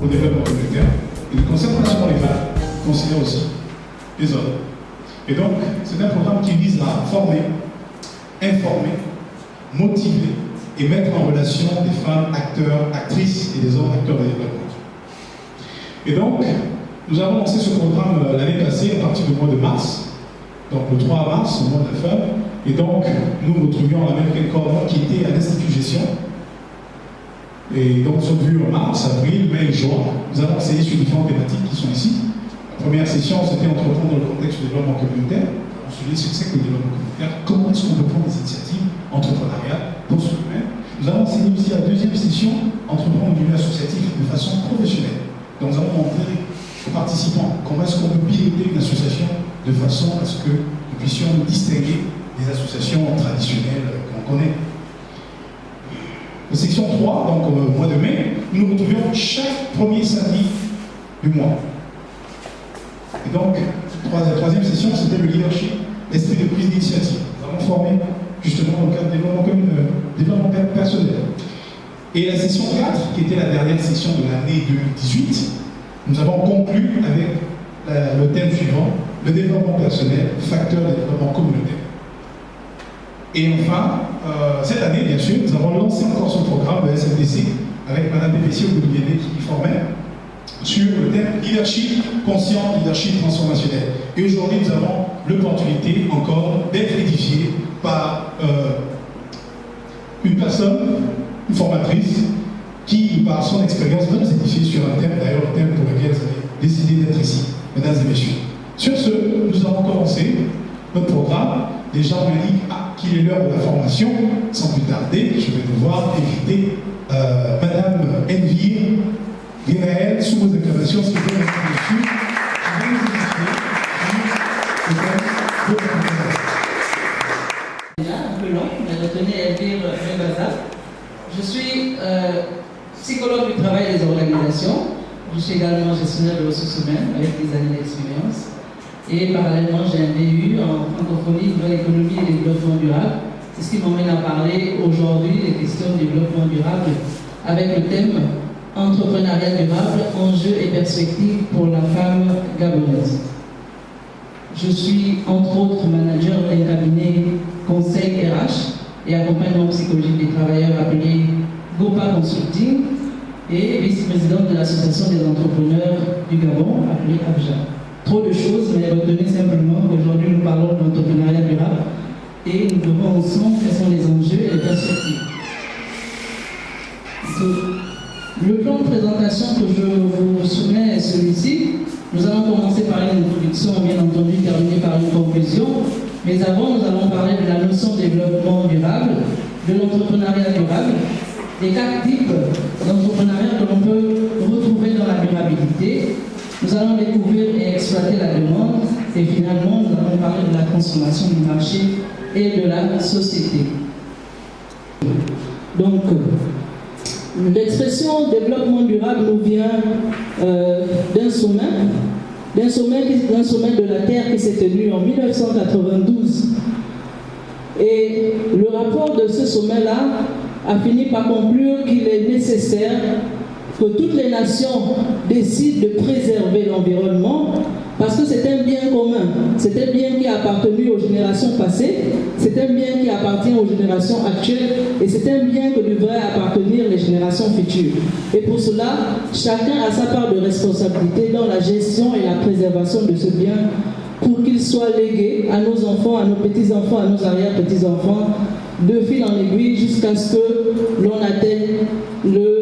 au développement communautaire, et ne concerne pas seulement les femmes, il considère aussi les hommes. Et donc, c'est un programme qui vise à former, informer, motiver et mettre en relation des femmes acteurs, actrices et des hommes acteurs de développement. Et donc, nous avons lancé ce programme l'année passée à partir du mois de mars, donc le 3 mars, au mois de la femme. Et donc, nous retrouvions l'American Corps qui était à l'Institut Gestion. Et donc, nous sommes venus en mars, avril, mai et juin. Nous avons essayé sur différentes thématiques qui sont ici. La première session, c'était entreprendre dans le contexte du développement communautaire. On se dit ce que c'est que le développement communautaire, comment est-ce qu'on peut prendre des initiatives entrepreneuriales dans ce domaine. Nous avons enseigné aussi la deuxième session, entreprendre au milieu associatif de façon professionnelle. Donc, nous avons montré aux participants comment est-ce qu'on peut piloter une association de façon à ce que nous puissions nous distinguer des associations traditionnelles qu'on connaît. La section 3, donc au mois de mai, nous nous retrouvions chaque premier samedi du mois. Et donc, la troisième session, c'était le leadership, l'esprit de prise d'initiative. Nous avons formé justement dans le cadre du développement personnel. Et la session 4, qui était la dernière session de l'année 2018, nous avons conclu avec le thème suivant, le développement personnel, facteur de développement communautaire. Et enfin, cette année, bien sûr, nous avons lancé encore ce programme de SFDC avec Mme Pépessier Oudouliéné qui formait sur le thème leadership conscient, leadership transformationnel. Et aujourd'hui, nous avons l'opportunité encore d'être édifiés par une personne, une formatrice, qui, par son expérience, va nous édifier sur un thème, d'ailleurs le thème pour lequel vous avez décidé d'être ici, mesdames et messieurs. Sur ce, nous avons commencé notre programme. Les gens me disent qu'il est l'heure de la formation. Sans plus tarder, je vais devoir inviter Madame Envir Guénaël, sous vos acclamations, s'il vous plaît, mesdames et messieurs, qui va nous édifier sur le thème de la formation. Un peu long, mais retenez Elvire Rebaza. Je suis psychologue du travail et des organisations. Je suis également gestionnaire de ressources humaines avec des années d'expérience. Et parallèlement, j'ai un DU en francophonie, nouvelle économie et développement durable. C'est ce qui m'emmène à parler aujourd'hui des questions de développement durable avec le thème entrepreneuriat durable, enjeux et perspectives pour la femme gabonaise. Je suis entre autres manager d'un cabinet conseil RH et accompagnement psychologique des travailleurs appelé GOPA Consulting et vice-présidente de l'association des entrepreneurs du Gabon appelée ABJA. Trop de choses, mais retenez simplement qu'aujourd'hui nous parlons d'entrepreneuriat durable et nous verrons ensemble quels sont les enjeux et les perspectives. Le plan de présentation que je vous soumets est celui-ci. Nous allons commencer par une introduction, bien entendu terminée par une conclusion. Mais avant, nous allons parler de la notion de développement durable, de l'entrepreneuriat durable, des 4 types d'entrepreneuriat que l'on peut retrouver dans la durabilité. Nous allons découvrir et exploiter la demande et finalement, nous allons parler de la transformation du marché et de la société. Donc, l'expression développement durable nous vient d'un sommet de la Terre qui s'est tenu en 1992. Et le rapport de ce sommet-là a fini par conclure qu'il est nécessaire que toutes les nations décident de préserver l'environnement parce que c'est un bien commun, c'est un bien qui a appartenu aux générations passées, c'est un bien qui appartient aux générations actuelles et c'est un bien que devraient appartenir les générations futures. Et pour cela, chacun a sa part de responsabilité dans la gestion et la préservation de ce bien pour qu'il soit légué à nos enfants, à nos petits-enfants, à nos arrière-petits-enfants, de fil en aiguille jusqu'à ce que l'on atteigne le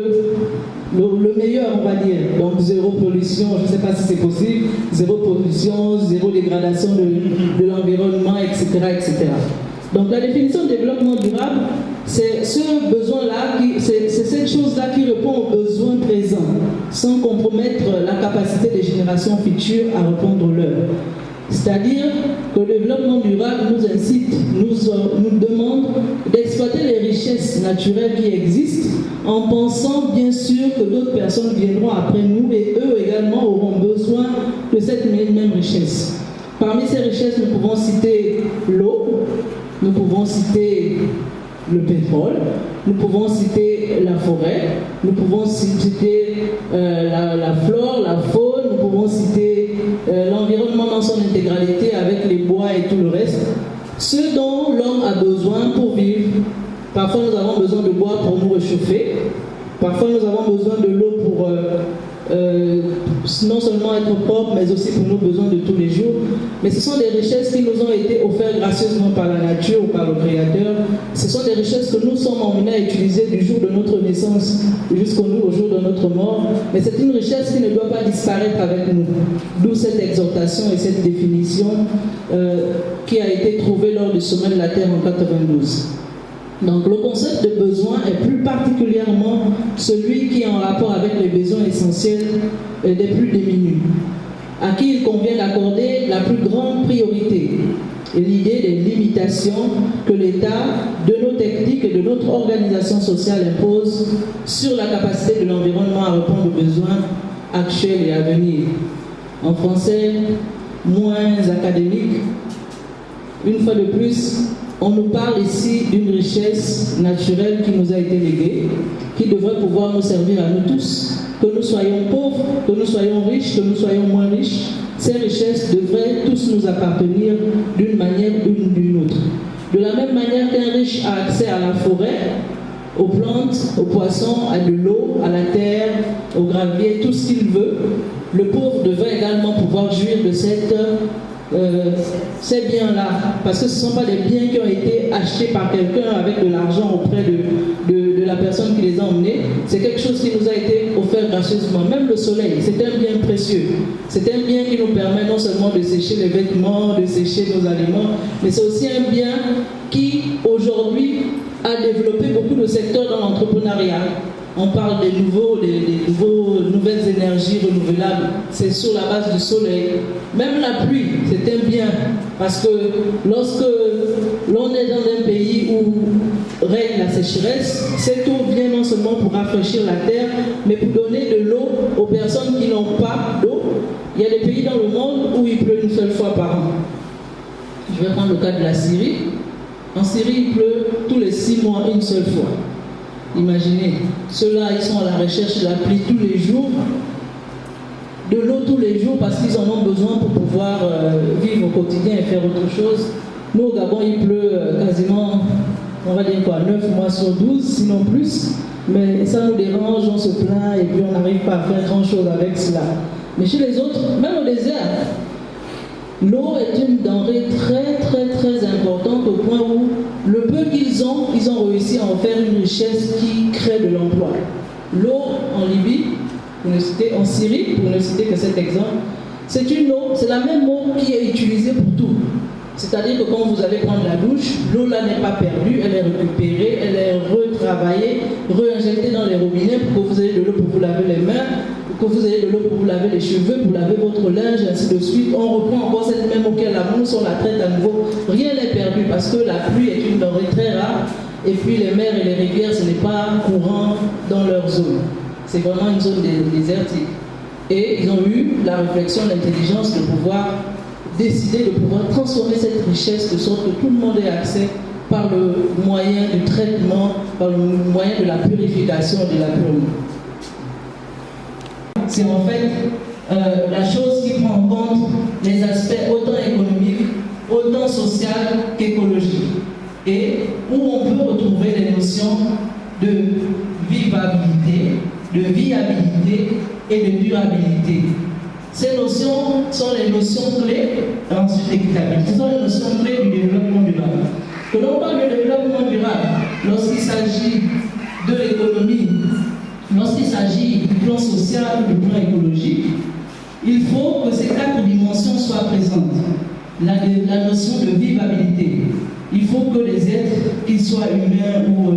meilleur, on va dire. Donc zéro pollution, je ne sais pas si c'est possible, zéro pollution, zéro dégradation de l'environnement, etc., etc. Donc la définition de développement durable, c'est ce besoin-là, c'est cette chose-là qui répond aux besoins présents, sans compromettre la capacité des générations futures à répondre aux leurs. C'est-à-dire que le développement durable nous incite, nous demande d'exploiter les richesses naturelles qui existent en pensant bien sûr que d'autres personnes viendront après nous et eux également auront besoin de cette même richesse. Parmi ces richesses, nous pouvons citer l'eau, nous pouvons citer le pétrole, nous pouvons citer la forêt, nous pouvons citer la flore, la faune, nous pouvons citer l'environnement dans son intégralité avec les bois et tout le reste. Ce dont l'homme a besoin pour vivre. Parfois nous avons besoin de bois pour nous réchauffer, parfois nous avons besoin de l'eau pour non seulement être propre, mais aussi pour nos besoins de tous les jours. Mais ce sont des richesses qui nous ont été offertes gracieusement par la nature ou par le Créateur. Ce sont des richesses que nous sommes emmenés à utiliser du jour de notre naissance jusqu'au jour de notre mort. Mais c'est une richesse qui ne doit pas disparaître avec nous. D'où cette exhortation et cette définition qui a été trouvée lors du sommet de la Terre en 92. Donc le concept de besoin est plus particulièrement celui qui est en rapport avec les besoins essentiels des plus démunis, à qui il convient d'accorder la plus grande priorité. Et l'idée des limitations que l'État, de nos techniques et de notre organisation sociale impose sur la capacité de l'environnement à répondre aux besoins actuels et à venir. En français, moins académique, une fois de plus, on nous parle ici d'une richesse naturelle qui nous a été léguée, qui devrait pouvoir nous servir à nous tous. Que nous soyons pauvres, que nous soyons riches, que nous soyons moins riches, ces richesses devraient tous nous appartenir d'une manière ou d'une autre. De la même manière qu'un riche a accès à la forêt, aux plantes, aux poissons, à de l'eau, à la terre, au gravier, tout ce qu'il veut, le pauvre devrait également pouvoir jouir de ces biens-là, parce que ce ne sont pas des biens qui ont été achetés par quelqu'un avec de l'argent auprès de la personne qui les a emmenés. C'est quelque chose qui nous a été offert gracieusement. Même le soleil, c'est un bien précieux. C'est un bien qui nous permet non seulement de sécher les vêtements, de sécher nos aliments, mais c'est aussi un bien qui, aujourd'hui, a développé beaucoup de secteurs dans l'entrepreneuriat. On parle des nouvelles énergies renouvelables. C'est sur la base du soleil. Même la pluie, c'est un bien. Parce que lorsque l'on est dans un pays où règne la sécheresse, cette eau vient non seulement pour rafraîchir la terre, mais pour donner de l'eau aux personnes qui n'ont pas d'eau. Il y a des pays dans le monde où il pleut une seule fois par an. Je vais prendre le cas de la Syrie. En Syrie, il pleut tous les 6 mois une seule fois. Imaginez, ceux-là, ils sont à la recherche de la pluie tous les jours, de l'eau tous les jours parce qu'ils en ont besoin pour pouvoir vivre au quotidien et faire autre chose. Nous, au Gabon, il pleut quasiment, on va dire quoi, 9 mois sur 12, sinon plus. Mais ça nous dérange, on se plaint et puis on n'arrive pas à faire grand-chose avec cela. Mais chez les autres, même au désert, l'eau est une denrée très très très importante au point où le peu qu'ils ont réussi à en faire une richesse qui crée de l'emploi. L'eau en Libye, pour ne citer, en Syrie, pour ne citer que cet exemple, c'est une eau, c'est la même eau qui est utilisée pour tout. C'est-à-dire que quand vous allez prendre la douche, l'eau là n'est pas perdue, elle est récupérée, elle est retravaillée, réinjectée dans les robinets pour que vous ayez de l'eau pour vous laver les mains, pour que vous ayez de l'eau pour vous laver les cheveux, pour laver votre linge, ainsi de suite. On reprend encore cette même eau qu'elle a mousse, on la traite à nouveau. Rien n'est perdu parce que la pluie est une denrée très rare et puis les mers et les rivières, ce n'est pas courant dans leur zone. C'est vraiment une zone désertique. Et ils ont eu la réflexion, l'intelligence de pouvoir décider de pouvoir transformer cette richesse de sorte que tout le monde ait accès par le moyen du traitement, par le moyen de la purification et de la pureté. C'est en fait la chose qui prend en compte les aspects autant économiques, autant sociaux qu'écologiques, et où on peut retrouver les notions de vivabilité, de viabilité et de durabilité. Ces notions sont les notions clés, ensuite l'équitabilité, ce sont les notions clés du développement durable. Que l'on parle de développement durable, lorsqu'il s'agit de l'économie, lorsqu'il s'agit du plan social ou du plan écologique, il faut que ces 4 dimensions soient présentes. La notion de vivabilité. Il faut que les êtres, qu'ils soient humains ou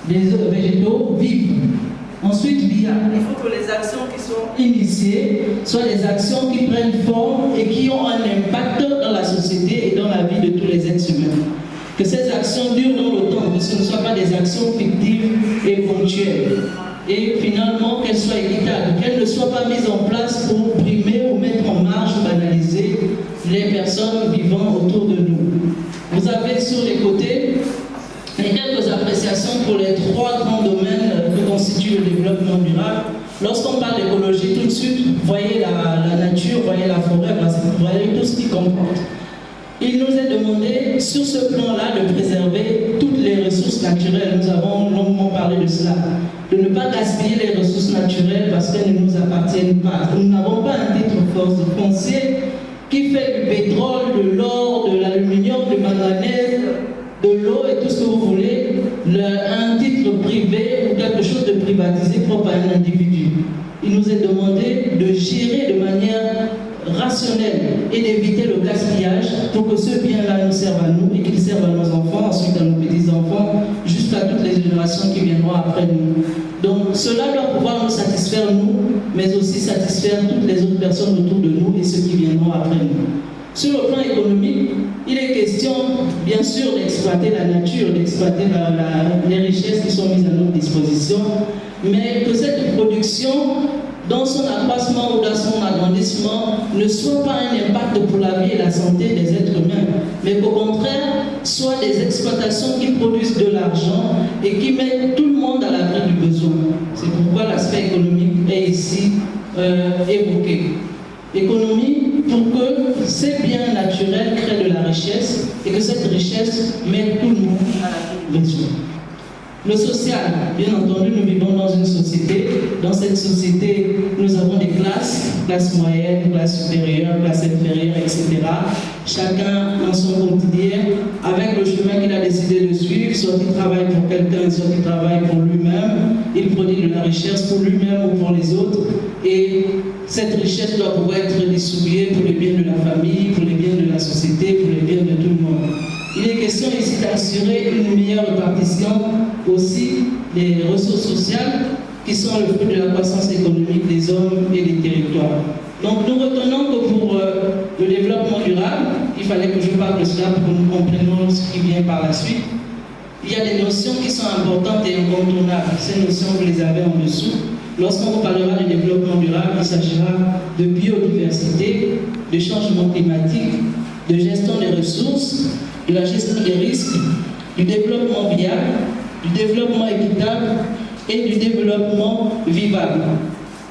végétaux, vivent. Ensuite, il faut que les actions qui sont initiées soient des actions qui prennent forme et qui ont un impact dans la société et dans la vie de tous les êtres humains. Que ces actions durent dans le temps, que ce ne soient pas des actions fictives et ponctuelles. Et finalement, qu'elles soient équitables, qu'elles ne soient pas mises en place pour brimer ou mettre en marge ou banaliser les personnes vivant autour de nous. Vous avez sur les côtés quelques appréciations pour les 3 grands domaines que constitue le développement durable. Lorsqu'on parle d'écologie, tout de suite, voyez la nature, voyez la forêt, voyez tout ce qui comporte. Il nous est demandé, sur ce plan-là, de préserver toutes les ressources naturelles. Nous avons longuement parlé de cela. De ne pas gaspiller les ressources naturelles parce qu'elles ne nous appartiennent pas. Nous n'avons pas un titre foncier qui fait du pétrole, de l'or, de l'aluminium, du manganèse, de l'eau et tout ce que vous voulez, un titre privé ou quelque chose de privatisé propre à un individu. Il nous est demandé de gérer de manière rationnelle et d'éviter le gaspillage pour que ce bien-là nous serve à nous et qu'il serve à nos enfants, ensuite à nos petits-enfants, jusqu'à toutes les générations qui viendront après nous. Donc cela doit pouvoir nous satisfaire nous, mais aussi satisfaire toutes les autres personnes autour de nous et ceux qui viendront après nous. Sur le plan économique, il est question, bien sûr, d'exploiter la nature, d'exploiter les richesses qui sont mises à notre disposition, mais que cette production, dans son accroissement ou dans son agrandissement, ne soit pas un impact pour la vie et la santé des êtres humains, mais qu'au contraire, soit des exploitations qui produisent de l'argent et qui mettent tout le monde à l'abri du besoin. C'est pourquoi l'aspect économique est ici évoqué. Économie pour que ces biens naturels créent de la richesse et que cette richesse mette tout le monde à l'abri du besoin. Le social, bien entendu, nous vivons dans une société. Dans cette société, nous avons des classes moyennes, classes supérieures, classes inférieures, etc. Chacun dans son quotidien, avec le chemin qu'il a décidé de suivre, soit il travaille pour quelqu'un, soit il travaille pour lui-même, il produit de la richesse pour lui-même ou pour les autres. Et cette richesse doit pouvoir être distribuée pour le bien de la famille, pour le bien de la société, pour le bien de tout le monde. Il est question ici d'assurer une meilleure répartition aussi des ressources sociales qui sont le fruit de la croissance économique des hommes et des territoires. Donc nous retenons que pour le développement durable, il fallait que je parle de cela pour que nous comprenions ce qui vient par la suite. Il y a des notions qui sont importantes et incontournables. Ces notions, vous les avez en dessous. Lorsqu'on vous parlera du développement durable, il s'agira de biodiversité, de changement climatique, de gestion des ressources, de la gestion des risques, du développement viable, du développement équitable et du développement vivable.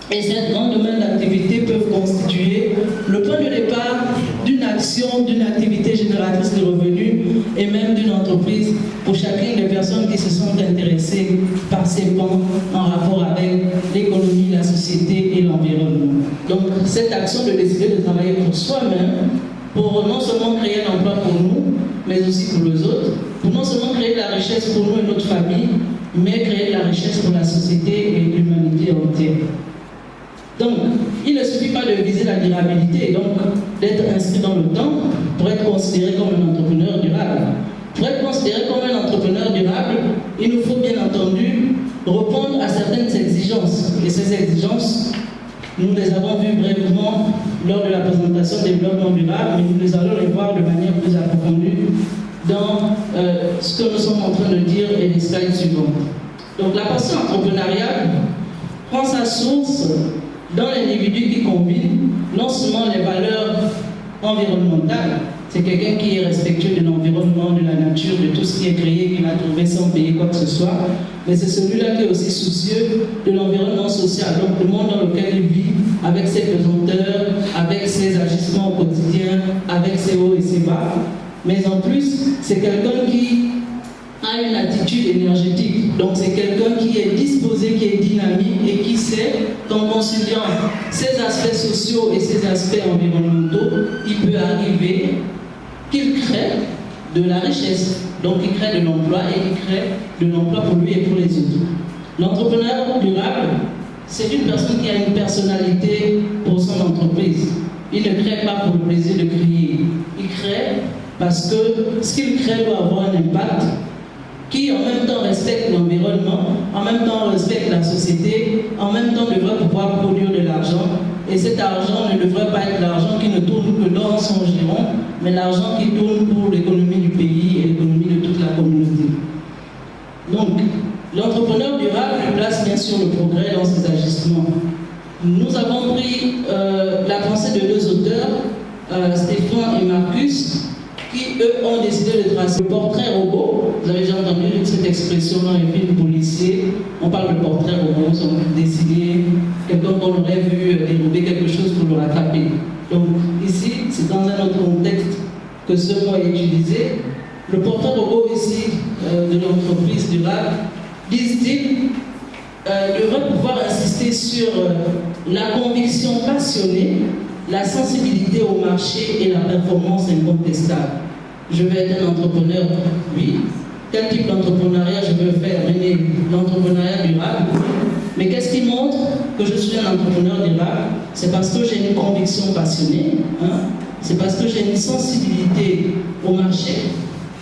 Et ces grands domaines d'activité peuvent constituer le point de départ d'une action, d'une activité génératrice de revenus et même d'une entreprise pour chacune des personnes qui se sont intéressées par ces pans en rapport avec l'économie, la société et l'environnement. Donc cette action de décider de travailler pour soi-même, pour non seulement créer un emploi pour nous, mais aussi pour les autres, pour non seulement créer de la richesse pour nous et notre famille, mais créer de la richesse pour la société et l'humanité entière. Donc, il ne suffit pas de viser la durabilité, donc d'être inscrit dans le temps pour être considéré comme un entrepreneur durable. Pour être considéré comme un entrepreneur durable, il nous faut bien entendu répondre à certaines exigences. Et ces exigences, nous les avons vues brièvement lors de la présentation du développement durable, mais nous allons les voir de manière plus approfondie dans ce que nous sommes en train de dire et les slides suivantes. Donc la pensée entrepreneuriale prend sa source dans l'individu qui combine non seulement les valeurs environnementales, c'est quelqu'un qui est respectueux de l'environnement, de la nature, de tout ce qui est créé, qu'il a trouvé sans payer quoi que ce soit, mais c'est celui-là qui est aussi soucieux de l'environnement social, donc le monde dans lequel il vit, avec ses pesanteurs, avec ses agissements au quotidien, avec ses hauts et ses bas. Mais en plus, c'est quelqu'un qui a une attitude énergétique. Donc c'est quelqu'un qui est disposé, qui est dynamique et qui sait qu'en conciliant ses aspects sociaux et ses aspects environnementaux, il peut arriver qu'il crée de la richesse. Donc il crée de l'emploi et il crée de l'emploi pour lui et pour les autres. L'entrepreneur durable, c'est une personne qui a une personnalité pour son entreprise. Il ne crée pas pour le plaisir de créer. Il crée parce que ce qu'il crée doit avoir un impact qui en même temps respecte l'environnement, en même temps respecte la société, en même temps devrait pouvoir produire de l'argent. Et cet argent ne devrait pas être l'argent qui ne tourne que dans son giron, mais l'argent qui tourne pour l'économie du pays et l'économie de toute la communauté. Donc, l'entrepreneur durable place bien sûr le progrès dans ses agissements. Nous avons pris la pensée de deux auteurs, Stéphane et Marcus, qui, eux, ont décidé de tracer le portrait robot. Vous avez déjà entendu cette expression dans les films policiers. On parle de portrait robot, ils ont décidé, quelqu'un qu'on aurait vu dérober quelque chose pour le rattraper. Donc ici, c'est dans un autre contexte que ce mot est utilisé. Le portrait robot ici de l'entreprise durable, disent-ils, devrait pouvoir insister sur la conviction passionnée, la sensibilité au marché et la performance incontestable. Je vais être un entrepreneur, oui. Quel type d'entrepreneuriat je veux faire? L'entrepreneuriat durable. Mais qu'est-ce qui montre que je suis un entrepreneur durable? C'est parce que j'ai une conviction passionnée, c'est parce que j'ai une sensibilité au marché.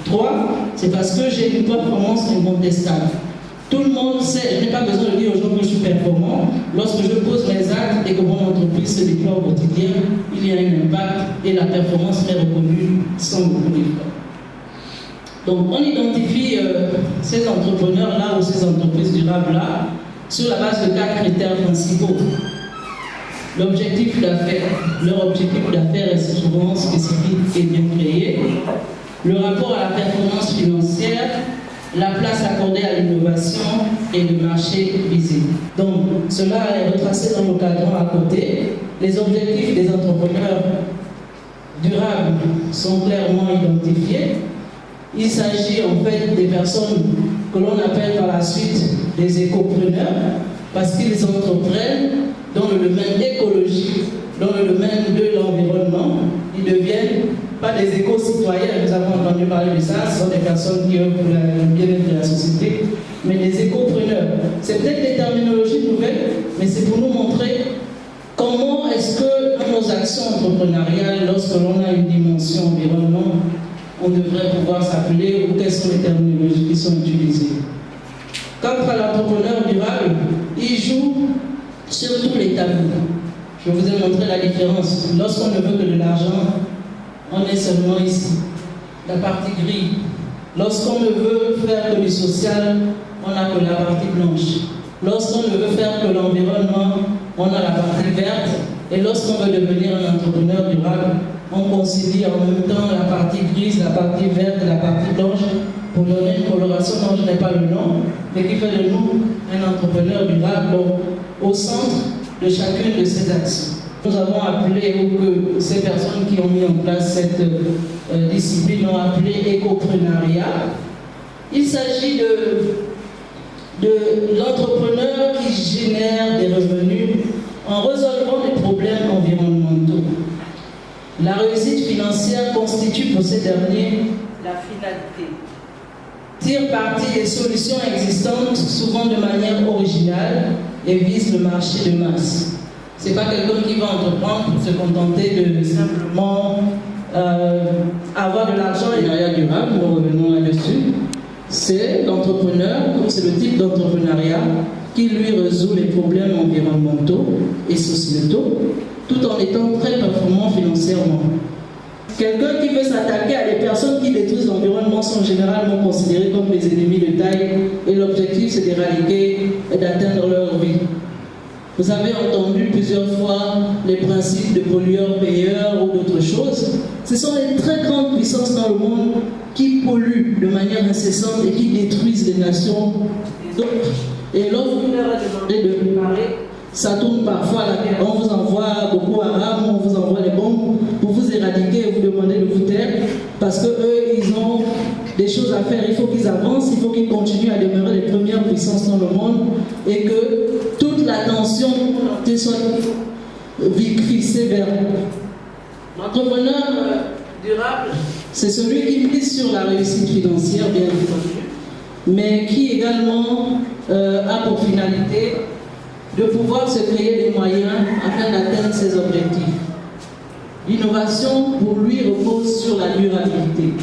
3, c'est parce que j'ai une performance incontestable. Tout le monde sait, je n'ai pas besoin de dire aux gens que je suis performant. Lorsque je pose mes actes et que mon entreprise se déploie au quotidien, il y a un impact et la performance m'est reconnue sans beaucoup d'efforts. Donc on identifie ces entrepreneurs-là ou ces entreprises durables-là sur la base de 4 critères principaux. L'objectif d'affaires. Leur objectif d'affaires est souvent spécifique et bien créé. Le rapport à la performance financière, la place accordée à l'innovation et le marché visible. Donc, cela est retracé dans le cadran à côté. Les objectifs des entrepreneurs durables sont clairement identifiés. Il s'agit en fait des personnes que l'on appelle par la suite des écopreneurs parce qu'ils entreprennent dans le domaine écologique, dans le domaine de l'environnement. Ils deviennent pas des éco-citoyens, nous avons entendu parler de ça, ce sont des personnes qui œuvrent pour le bien-être de la société, mais des éco-preneurs. C'est peut-être des terminologies nouvelles, mais c'est pour nous montrer comment est-ce que dans nos actions entrepreneuriales, lorsque l'on a une dimension environnement, on devrait pouvoir s'appeler ou quelles sont les terminologies qui sont utilisées. Quant à l'entrepreneur durable, il joue sur tous les tableaux. Je vous ai montré la différence. Lorsqu'on ne veut que de l'argent, on est seulement ici, la partie grise. Lorsqu'on ne veut faire que du social, on n'a que la partie blanche. Lorsqu'on ne veut faire que l'environnement, on a la partie verte. Et lorsqu'on veut devenir un entrepreneur durable, on concilie en même temps la partie grise, la partie verte et la partie blanche pour donner une coloration dont je n'ai pas le nom, mais qui fait de nous un entrepreneur durable au centre de chacune de ces actions. Nous avons appelé, ou que ces personnes qui ont mis en place cette discipline ont appelé écoprenariat. Il s'agit de l'entrepreneur qui génère des revenus en résolvant des problèmes environnementaux. La réussite financière constitue pour ces derniers la finalité. Tire parti des solutions existantes, souvent de manière originale, et vise le marché de masse. Ce n'est pas quelqu'un qui va entreprendre pour se contenter de simplement avoir de l'argent et derrière durable, nous revenons là-dessus. C'est l'entrepreneur, c'est le type d'entrepreneuriat qui lui résout les problèmes environnementaux et sociétaux, tout en étant très performant financièrement. Quelqu'un qui veut s'attaquer à des personnes qui détruisent l'environnement sont généralement considérés comme des ennemis de taille et l'objectif c'est d'éradiquer et d'atteindre leur vie. Vous avez entendu plusieurs fois les principes de pollueur-payeur ou d'autres choses. Ce sont les très grandes puissances dans le monde qui polluent de manière incessante et qui détruisent les nations des autres. Et lorsque vous leur demandez de préparer, ça tourne parfois à la terre. On vous envoie Boko Haram, on vous envoie des bombes pour vous éradiquer et vous demander de vous taire parce qu'eux, ils ont des choses à faire. Il faut qu'ils avancent, il faut qu'ils continuent à demeurer les premières puissances dans le monde et que toute l'attention soit fixée vers l'entrepreneur durable. C'est celui qui mise sur la réussite financière, bien entendu, mais qui également a pour finalité de pouvoir se créer des moyens afin d'atteindre ses objectifs. L'innovation, pour lui, repose sur la durabilité.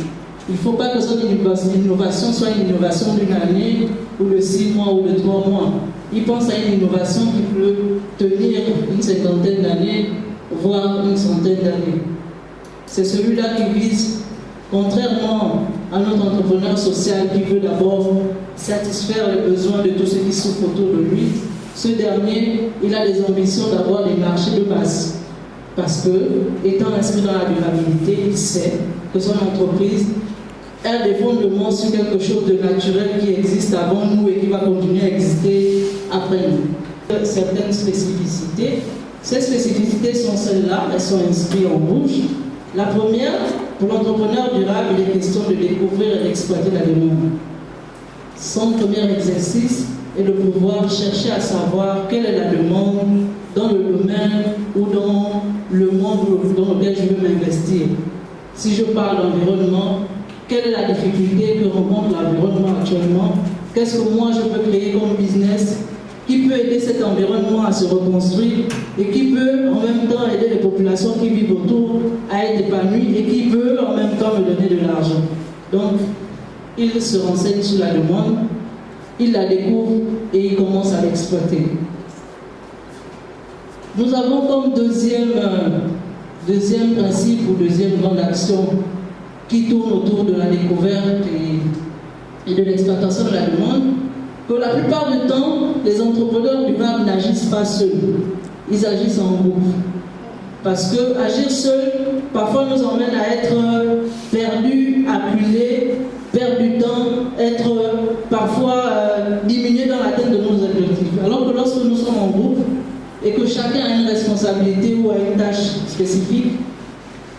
Il ne faut pas que son innovation soit une innovation d'une année, ou de 6 mois, ou de 3 mois. Il pense à une innovation qui peut tenir une cinquantaine d'années, voire une centaine d'années. C'est celui-là qui vise, contrairement à notre entrepreneur social qui veut d'abord satisfaire les besoins de tous ceux qui souffrent autour de lui. Ce dernier, il a des ambitions d'avoir des marchés de masse. Parce que, étant inscrit dans la durabilité, il sait que son entreprise, elle défend le monde sur quelque chose de naturel qui existe avant nous et qui va continuer à exister après nous. Certaines spécificités. Ces spécificités sont celles-là, elles sont inscrites en rouge. La première, pour l'entrepreneur durable, il est question de découvrir et d'exploiter la demande. Son premier exercice est de pouvoir chercher à savoir quelle est la demande dans le domaine ou dans le monde dans lequel je veux m'investir. Si je parle d'environnement, quelle est la difficulté que rencontre l'environnement actuellement? Qu'est-ce que moi je peux créer comme business qui peut aider cet environnement à se reconstruire et qui peut en même temps aider les populations qui vivent autour à être épanouies et qui peut en même temps me donner de l'argent. Donc, il se renseigne sur la demande, il la découvre et il commence à l'exploiter. Nous avons comme deuxième principe ou deuxième grande action qui tourne autour de la découverte et de l'exploitation de la demande, que la plupart du temps, les entrepreneurs durables n'agissent pas seuls, ils agissent en groupe. Parce que agir seul, parfois nous emmène à être perdus, acculés, perdre du temps, être parfois diminués dans l'atteinte de nos objectifs. Alors que lorsque nous sommes en groupe et que chacun a une responsabilité ou a une tâche spécifique,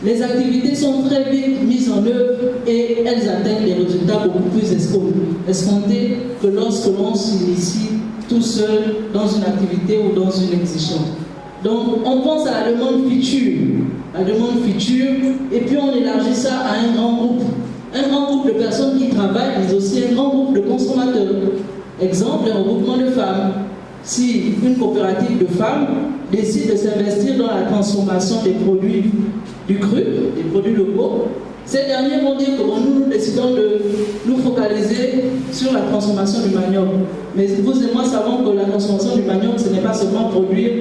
les activités sont très vite mises en œuvre et elles atteignent des résultats beaucoup plus escomptés que lorsque l'on s'initie tout seul dans une activité ou dans une exigence. Donc on pense à la demande future, et puis on élargit ça à un grand groupe. Un grand groupe de personnes qui travaillent, mais aussi un grand groupe de consommateurs. Exemple, un regroupement de femmes. Si une coopérative de femmes décide de s'investir dans la transformation des produits du cru, des produits locaux, ces derniers vont dire que nous décidons de nous focaliser sur la transformation du manioc. Mais vous et moi savons que la transformation du manioc, ce n'est pas seulement produire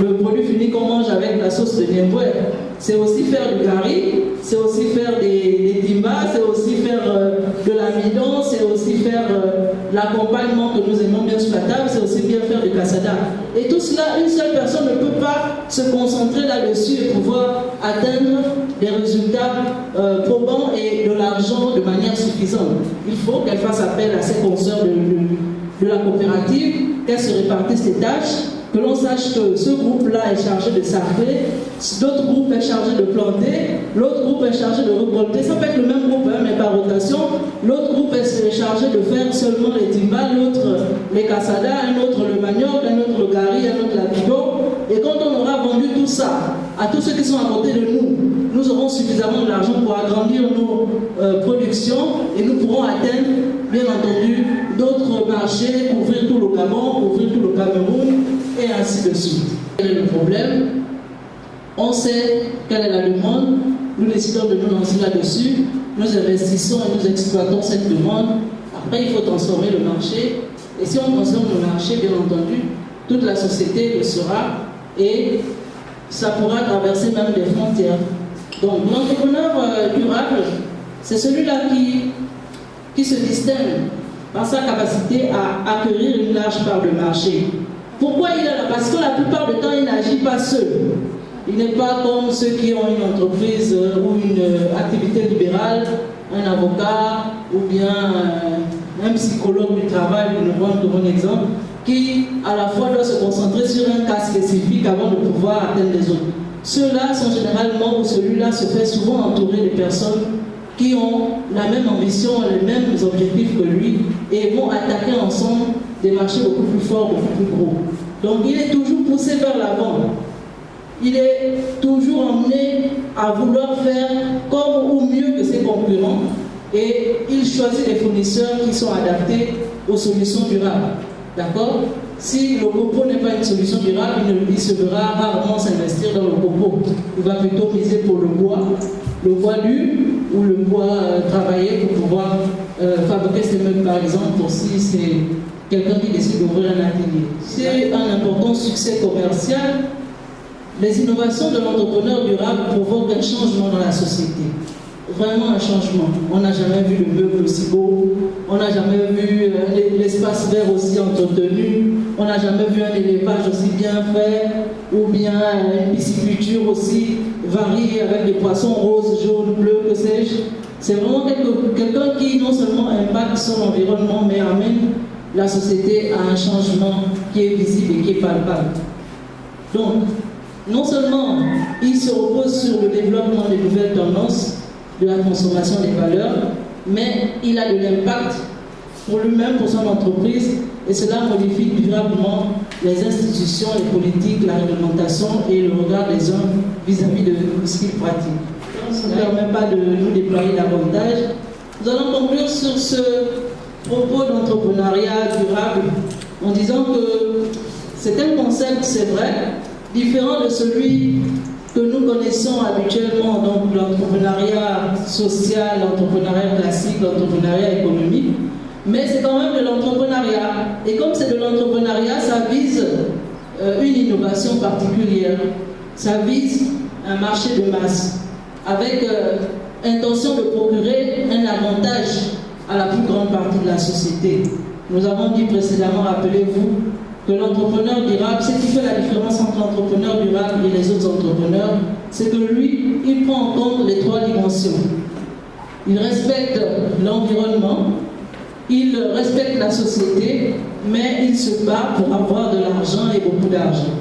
le produit fini qu'on mange avec la sauce de Niemboué. C'est aussi faire du gari, c'est aussi faire des timbas, c'est aussi faire de l'amidon, c'est aussi faire l'accompagnement que nous aimons bien sur la table, c'est aussi bien faire du cassada. Et tout cela, une seule personne ne peut pas se concentrer là-dessus et pouvoir atteindre des résultats probants et de l'argent de manière suffisante. Il faut qu'elle fasse appel à ses consoeurs de la coopérative, qu'elle se répartisse les tâches, que l'on sache que ce groupe-là est chargé de sarcler, l'autre groupe est chargé de planter, l'autre groupe est chargé de récolter. Ça peut être le même groupe, mais par rotation. L'autre groupe est chargé de faire seulement les timbales, l'autre les cassadas, un autre le manioc, un autre le gari, un autre la bidon. Et quand on aura vendu tout ça à tous ceux qui sont à côté de nous, nous aurons suffisamment d'argent pour agrandir nos productions et nous pourrons atteindre, bien entendu, d'autres marchés, couvrir tout le Gabon, couvrir tout le Cameroun, et ainsi de suite. Quel est le problème? On sait quelle est la demande, nous décidons de nous lancer là-dessus, nous investissons et nous exploitons cette demande. Après, il faut transformer le marché, et si on transforme le marché, bien entendu, toute la société le sera, et ça pourra traverser même des frontières. Donc, l'entrepreneur durable, c'est celui-là qui se distingue par sa capacité à acquérir une large part de marché. Pourquoi il est là? Parce que la plupart du temps, il n'agit pas seul. Il n'est pas comme ceux qui ont une entreprise ou une activité libérale, un avocat ou bien un psychologue du travail, pour nous prendre un exemple, qui à la fois doit se concentrer sur un cas spécifique avant de pouvoir atteindre les autres. Ceux-là sont généralement, ou celui-là se fait souvent entourer de personnes qui ont la même ambition, les mêmes objectifs que lui et vont attaquer ensemble des marchés beaucoup plus forts, beaucoup plus gros. Donc il est toujours poussé vers l'avant. Il est toujours emmené à vouloir faire comme ou mieux que ses concurrents et il choisit des fournisseurs qui sont adaptés aux solutions durables. D'accord? Si le copeau n'est pas une solution durable, il se verra rarement s'investir dans le copeau. Il va plutôt miser pour le bois dur ou le bois travaillé pour pouvoir fabriquer ses meubles par exemple, pour si c'est quelqu'un qui décide d'ouvrir un atelier. C'est un important succès commercial. Les innovations de l'entrepreneur durable provoquent un changement dans la société. Vraiment un changement. On n'a jamais vu le meuble aussi beau, on n'a jamais vu l'espace vert aussi entretenu, on n'a jamais vu un élevage aussi bien fait, ou bien une pisciculture aussi variés avec des poissons roses, jaunes, bleus, que sais-je. C'est vraiment quelqu'un qui non seulement impacte son environnement, mais amène la société à un changement qui est visible et qui est palpable. Donc, non seulement il se repose sur le développement des nouvelles tendances de la consommation des valeurs, mais il a de l'impact pour lui-même, pour son entreprise, et cela modifie durablement les institutions, les politiques, la réglementation et le regard des hommes vis-à-vis de ce qu'ils pratiquent. Ça ne permet pas de nous déployer davantage. Nous allons conclure sur ce propos d'entrepreneuriat durable en disant que c'est un concept, c'est vrai, différent de celui que nous connaissons habituellement, donc l'entrepreneuriat social, l'entrepreneuriat classique, l'entrepreneuriat économique, mais c'est quand même de l'entrepreneuriat. Et comme c'est de l'entrepreneuriat, ça vise une innovation particulière. Ça vise un marché de masse, avec intention de procurer un avantage à la plus grande partie de la société. Nous avons dit précédemment, rappelez-vous, que l'entrepreneur durable, ce qui fait la différence entre l'entrepreneur durable et les autres entrepreneurs, c'est que lui, il prend en compte les trois dimensions. Il respecte l'environnement, il respecte la société, mais il se bat pour avoir de l'argent et beaucoup d'argent.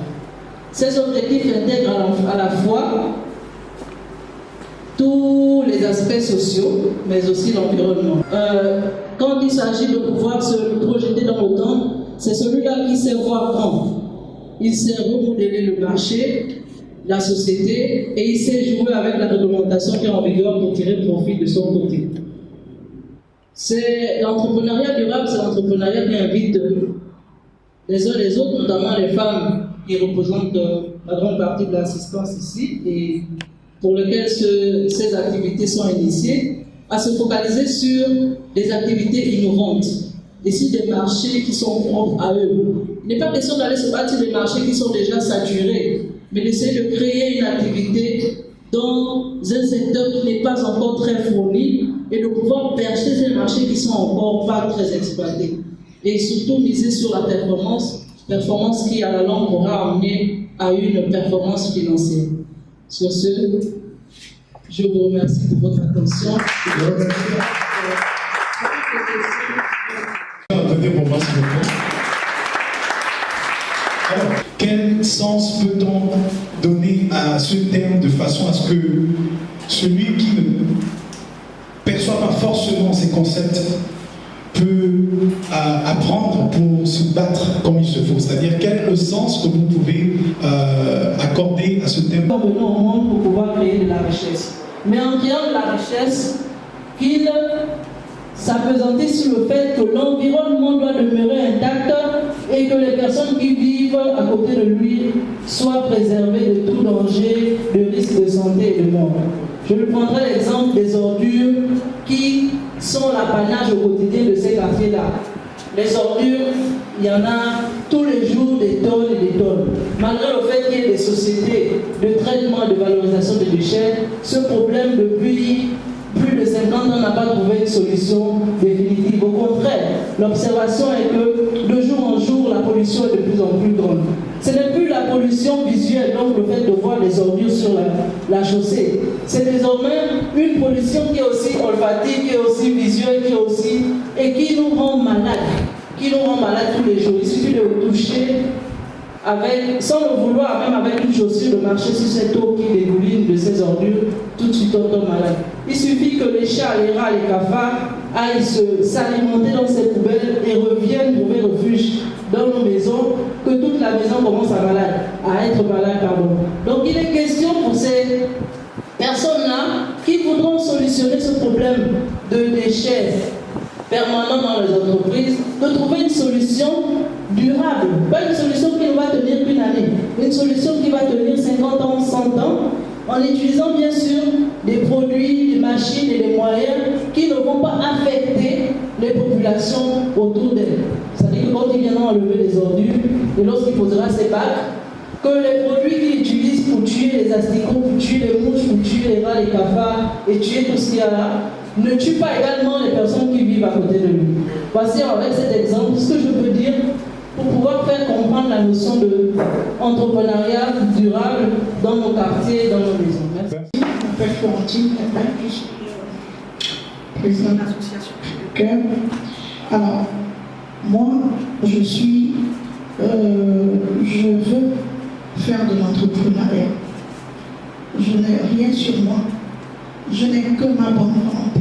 Ces objectifs intègrent à la fois tous les aspects sociaux, mais aussi l'environnement. Quand il s'agit de pouvoir se projeter dans le temps, c'est celui-là qui sait voir grand. Il sait remodeler le marché, la société, et il sait jouer avec la réglementation qui est en vigueur pour tirer profit de son côté. C'est l'entrepreneuriat durable, c'est l'entrepreneuriat qui invite les uns les autres, notamment les femmes qui représentent la grande partie de l'assistance ici, et pour lesquelles ces activités sont initiées, à se focaliser sur des activités innovantes et sur des marchés qui sont propres à eux. Il n'est pas question d'aller se battre sur des marchés qui sont déjà saturés, mais d'essayer de créer une activité dans un secteur qui n'est pas encore très fourni et de pouvoir percer ces marchés qui sont encore pas très exploités. Et surtout miser sur la performance qui à la longue pourra amener à une performance financière. Sur ce, je vous remercie pour votre attention. Venez pour moi, s'il vous plaît. Alors, quel sens peut-on donner à ce terme de façon à ce que celui qui ne perçoit pas forcément ces concepts peut apprendre pour se battre comme il se faut? C'est-à-dire, quel est le sens que vous pouvez accorder à ce terme? Nous venons au monde pour pouvoir créer de la richesse. Mais en créant de la richesse, qu'il s'appesantit sur le fait que l'environnement doit demeurer intact et que les personnes qui vivent à côté de lui soient préservées de tout danger, de risque de santé et de mort. Je lui prendrai l'exemple des ordures qui sont l'apanage au quotidien de ces quartiers-là. Les ordures, il y en a tous les jours des tonnes et des tonnes. Malgré le fait qu'il y ait des sociétés de traitement et de valorisation des déchets, ce problème depuis plus de 50 ans n'a pas trouvé une solution définitive. Au contraire, l'observation est que de jour en jour, la pollution est de plus en plus grande. Ce n'est plus la pollution visuelle, donc le fait de voir des ordures sur la chaussée. C'est désormais une pollution qui est aussi olfative, qui est aussi visuelle, et qui nous rend malades. Qui nous rend malades tous les jours. Il suffit de vous toucher sans le vouloir, même avec une chaussure, de marcher sur cette eau qui dégouline de ces ordures, tout de suite on tombe malade. Il suffit que les chats, les rats, les cafards aillent s'alimenter dans ces poubelles et reviennent trouver refuge dans nos maisons, que toute la maison commence à être malade. Donc il est question pour ces personnes-là qui voudront solutionner ce problème de déchets permanents dans les entreprises, de trouver une solution durable, pas une solution qui ne va tenir qu'une année, une solution qui va tenir 50 ans, 100 ans, en utilisant bien sûr des produits, des machines et des moyens qui ne vont pas affecter les populations autour d'elles. C'est-à-dire que quand ils viendront enlever les ordures, et lorsqu'il posera ses bacs, que les produits qu'il utilise pour tuer les asticots, pour tuer les mouches, pour tuer les rats, les cafards et tuer tout ce qu'il y a là, ne tue pas également les personnes qui vivent à côté de lui. Voici avec cet exemple ce que je peux dire pour pouvoir faire comprendre la notion d'entrepreneuriat durable dans nos quartiers et dans nos maisons. Merci. Florentine, je suis présidente de l'association Cœur. Alors, moi, je veux faire de l'entrepreneuriat. Je n'ai rien sur moi. Je n'ai que ma bonne volonté.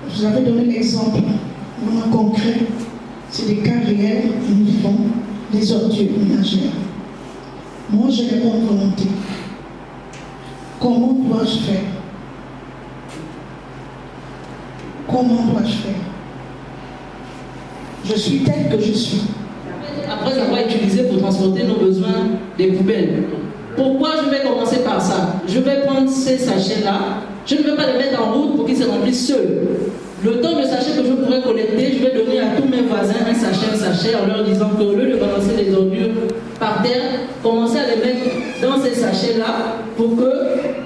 Vous avez donné l'exemple, vraiment concret. C'est des cas réels que nous vivons, des ordures ménagères. Moi, j'ai la bonne volonté. Comment dois-je faire? Comment dois-je faire? Je suis telle que je suis. Après avoir utilisé pour transporter nos besoins des poubelles, pourquoi je vais commencer par ça? Je vais prendre ces sachets-là, je ne vais pas les mettre en route pour qu'ils se remplissent seuls. Le temps de sachets que je pourrais collecter, je vais donner à tous mes voisins un sachet, en leur disant qu'au lieu de balancer les ordures par terre, commencez à les mettre dans ces sachets-là pour que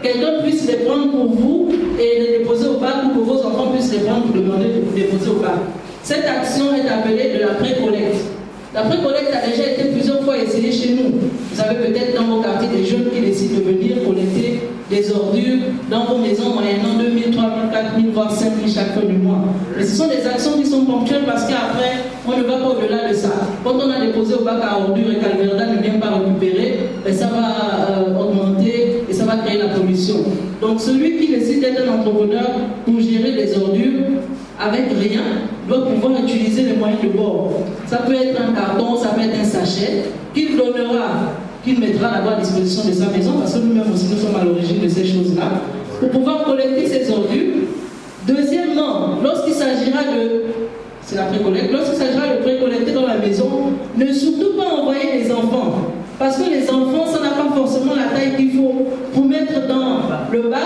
quelqu'un puisse les prendre pour vous et les déposer au bac, ou que vos enfants puissent les prendre pour demander de vous déposer au bac. Cette action est appelée de la pré-collecte. La pré-collecte a déjà été plusieurs fois essayée chez nous. Vous avez peut-être dans vos quartiers des jeunes qui décident de venir collecter des ordures dans vos maisons moyennant 2 000, 3 000, 4 000, voire 5 000 chaque fin du mois. Mais ce sont des actions qui sont ponctuelles parce qu'après, on ne va pas au-delà de ça. Quand on a déposé au bac à ordures et qu'Alverda ne vient pas récupérer, ça va augmenter et ça va créer la pollution. Donc celui qui décide d'être un entrepreneur pour gérer les ordures avec rien, doit pouvoir utiliser les moyens de bord. Ça peut être un carton, ça peut être un sachet qu'il donnera, qu'il mettra là-bas à disposition de sa maison, parce que nous-mêmes aussi nous sommes à l'origine de ces choses-là, pour pouvoir collecter ces ordures. Deuxièmement, lorsqu'il s'agira de, c'est la pré-collecte, lorsqu'il s'agira de pré-collecter dans la maison, ne surtout pas envoyer les enfants. Parce que les enfants, ça n'a pas forcément la taille qu'il faut pour mettre dans le bac.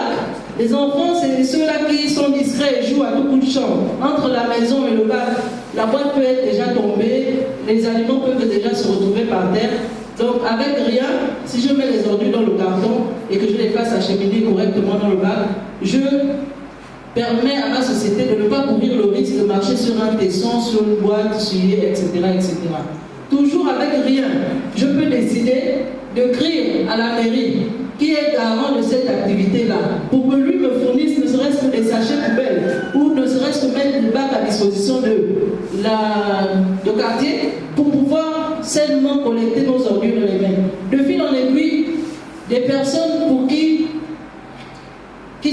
Les enfants, c'est ceux-là qui sont discrets et jouent à tout bout de champ. Entre la maison et le bac, la boîte peut être déjà tombée, les aliments peuvent déjà se retrouver par terre. Donc avec rien, si je mets les ordures dans le carton et que je les fasse acheminer correctement dans le bac, je permets à ma société de ne pas courir le risque de marcher sur un tesson, sur une boîte, souillée, etc., etc. Toujours avec rien, je peux décider de crier à la mairie qui est garant de cette activité-là pour que lui me fournisse ne serait-ce que des sachets poubelles ou ne serait-ce que mettre le bac à disposition de quartier pour pouvoir sainement collecter nos ordures de les mêmes. De fil en aiguille, des personnes pour qui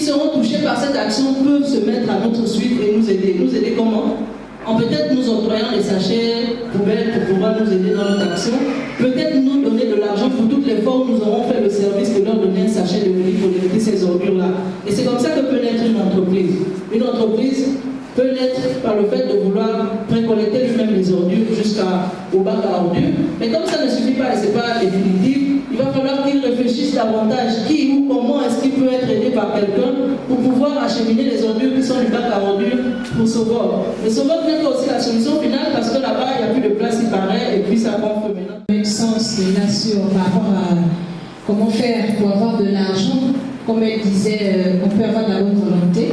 seront touchées par cette action peuvent se mettre à notre suite et nous aider. Nous aider comment? En peut-être nous octroyant des sachets poubelles pour pouvoir nous aider dans notre action, peut-être nous donner de l'argent pour toutes les fois où nous aurons fait le service de leur donner un sachet de venir collecter ces ordures-là. Et c'est comme ça que peut naître une entreprise. Une entreprise peut naître par le fait de vouloir précollecter lui-même les ordures jusqu'au bac à ordures. Mais comme ça ne suffit pas et ce n'est pas définitif, il va falloir qu'il réfléchisse davantage qui ou comment est-ce qu'il peut être aidé par quelqu'un pour pouvoir acheminer les ordures qui sont du bac à ordures pour Sauveur. Mais Sauveur n'est pas aussi la solution finale parce que là-bas, il n'y a plus de place, il paraît, et puis ça prend feu maintenant. Même sens là sur par rapport à comment faire pour avoir de l'argent. Comme elle disait, on peut avoir de la bonne volonté.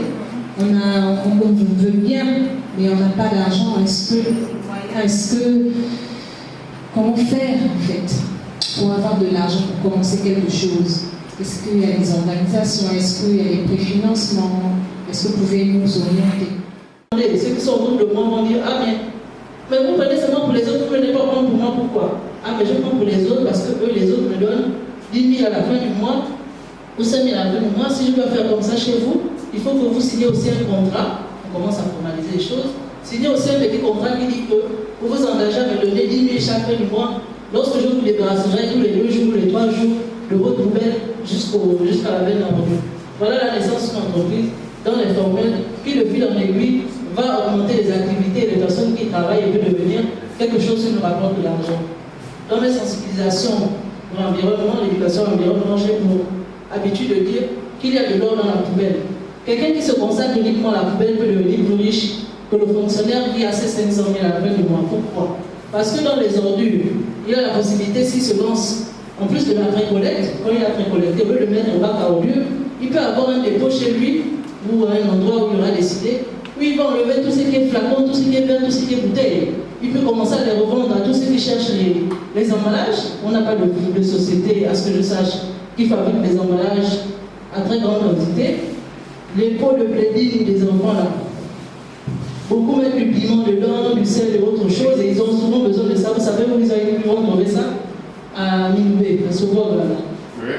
On veut bien, mais on n'a pas d'argent. Comment faire en fait pour avoir de l'argent pour commencer quelque chose? Est-ce qu'il y a des organisations? Est-ce qu'il y a des préfinancements? Est-ce que vous pouvez nous orienter? Ceux qui sont autour de moi vont dire: ah mais vous prenez seulement pour les autres, vous ne prenez pas prendre pour moi, pourquoi? Ah mais je prends pour les autres parce que eux, les autres me donnent 10 000 à la fin du mois ou 5 000 à la fin du mois. Si je dois faire comme ça chez vous, il faut que vous signiez aussi un contrat. On commence à formaliser les choses. Signez aussi un petit contrat qui dit que vous vous engagez à me donner 10 000 chaque fin du mois lorsque je vous débarrasserai tous les 2 jours, les 3 jours de votre poubelle jusqu'à la veille d'ordure. Voilà la naissance d'une entreprise dans l'informel qui, de fil en aiguille, va augmenter les activités et les personnes qui travaillent et peut devenir quelque chose qui nous rapporte de l'argent. Dans mes sensibilisations pour l'environnement, l'éducation à l'environnement, j'ai pour habitude de dire qu'il y a de l'or dans la poubelle. Quelqu'un qui se consacre uniquement à la poubelle peut devenir plus riche que le fonctionnaire qui a ses 500 000 à la fin du mois. Pourquoi? Parce que dans les ordures, il y a la possibilité, s'il se lance, en plus de la pré-collecte, quand il a pré-collecté, au lieu de mettre au bac à ordures, il peut avoir un dépôt chez lui ou à un endroit où il aura décidé, où il va enlever tout ce qui est flacon, tout ce qui est verre, tout ce qui est bouteille. Il peut commencer à les revendre à tous ceux qui cherchent les emballages. On n'a pas de société, à ce que je sache, qui fabrique des emballages à très grande quantité, les pots de plaisir des enfants là. Beaucoup mettent du piment dedans, du sel et autre chose, et ils ont souvent besoin de ça. Vous savez où ils vont trouver ça? À Minoué, à Sauveur là.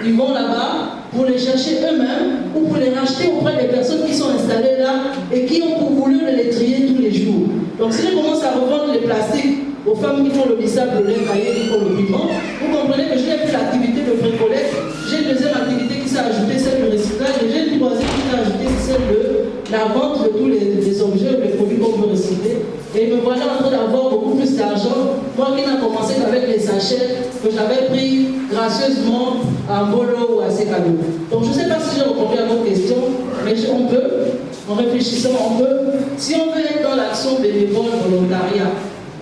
Ils vont là-bas pour les chercher eux-mêmes ou pour les racheter auprès des personnes qui sont installées là et qui ont pour boulot de les trier tous les jours. Donc si je commence à revendre les plastiques aux femmes qui font le bissap, le lait caillé, qui font le piment, vous comprenez que je n'ai plus l'activité de pré-collecte, j'ai une deuxième activité qui s'est ajoutée, celle de recyclage, et j'ai une troisième qui s'est ajoutée, celle de la vente de tous les objets ou les produits qu'on veut recycler. Et me voilà en train d'avoir beaucoup plus d'argent, moi qui n'ai commencé qu'avec les sachets que j'avais pris gracieusement à Mbolo ou à Sekalo. Donc je ne sais pas si j'ai répondu à votre question, mais on peut, en réfléchissant, si on veut être dans l'action bénévole, volontariat,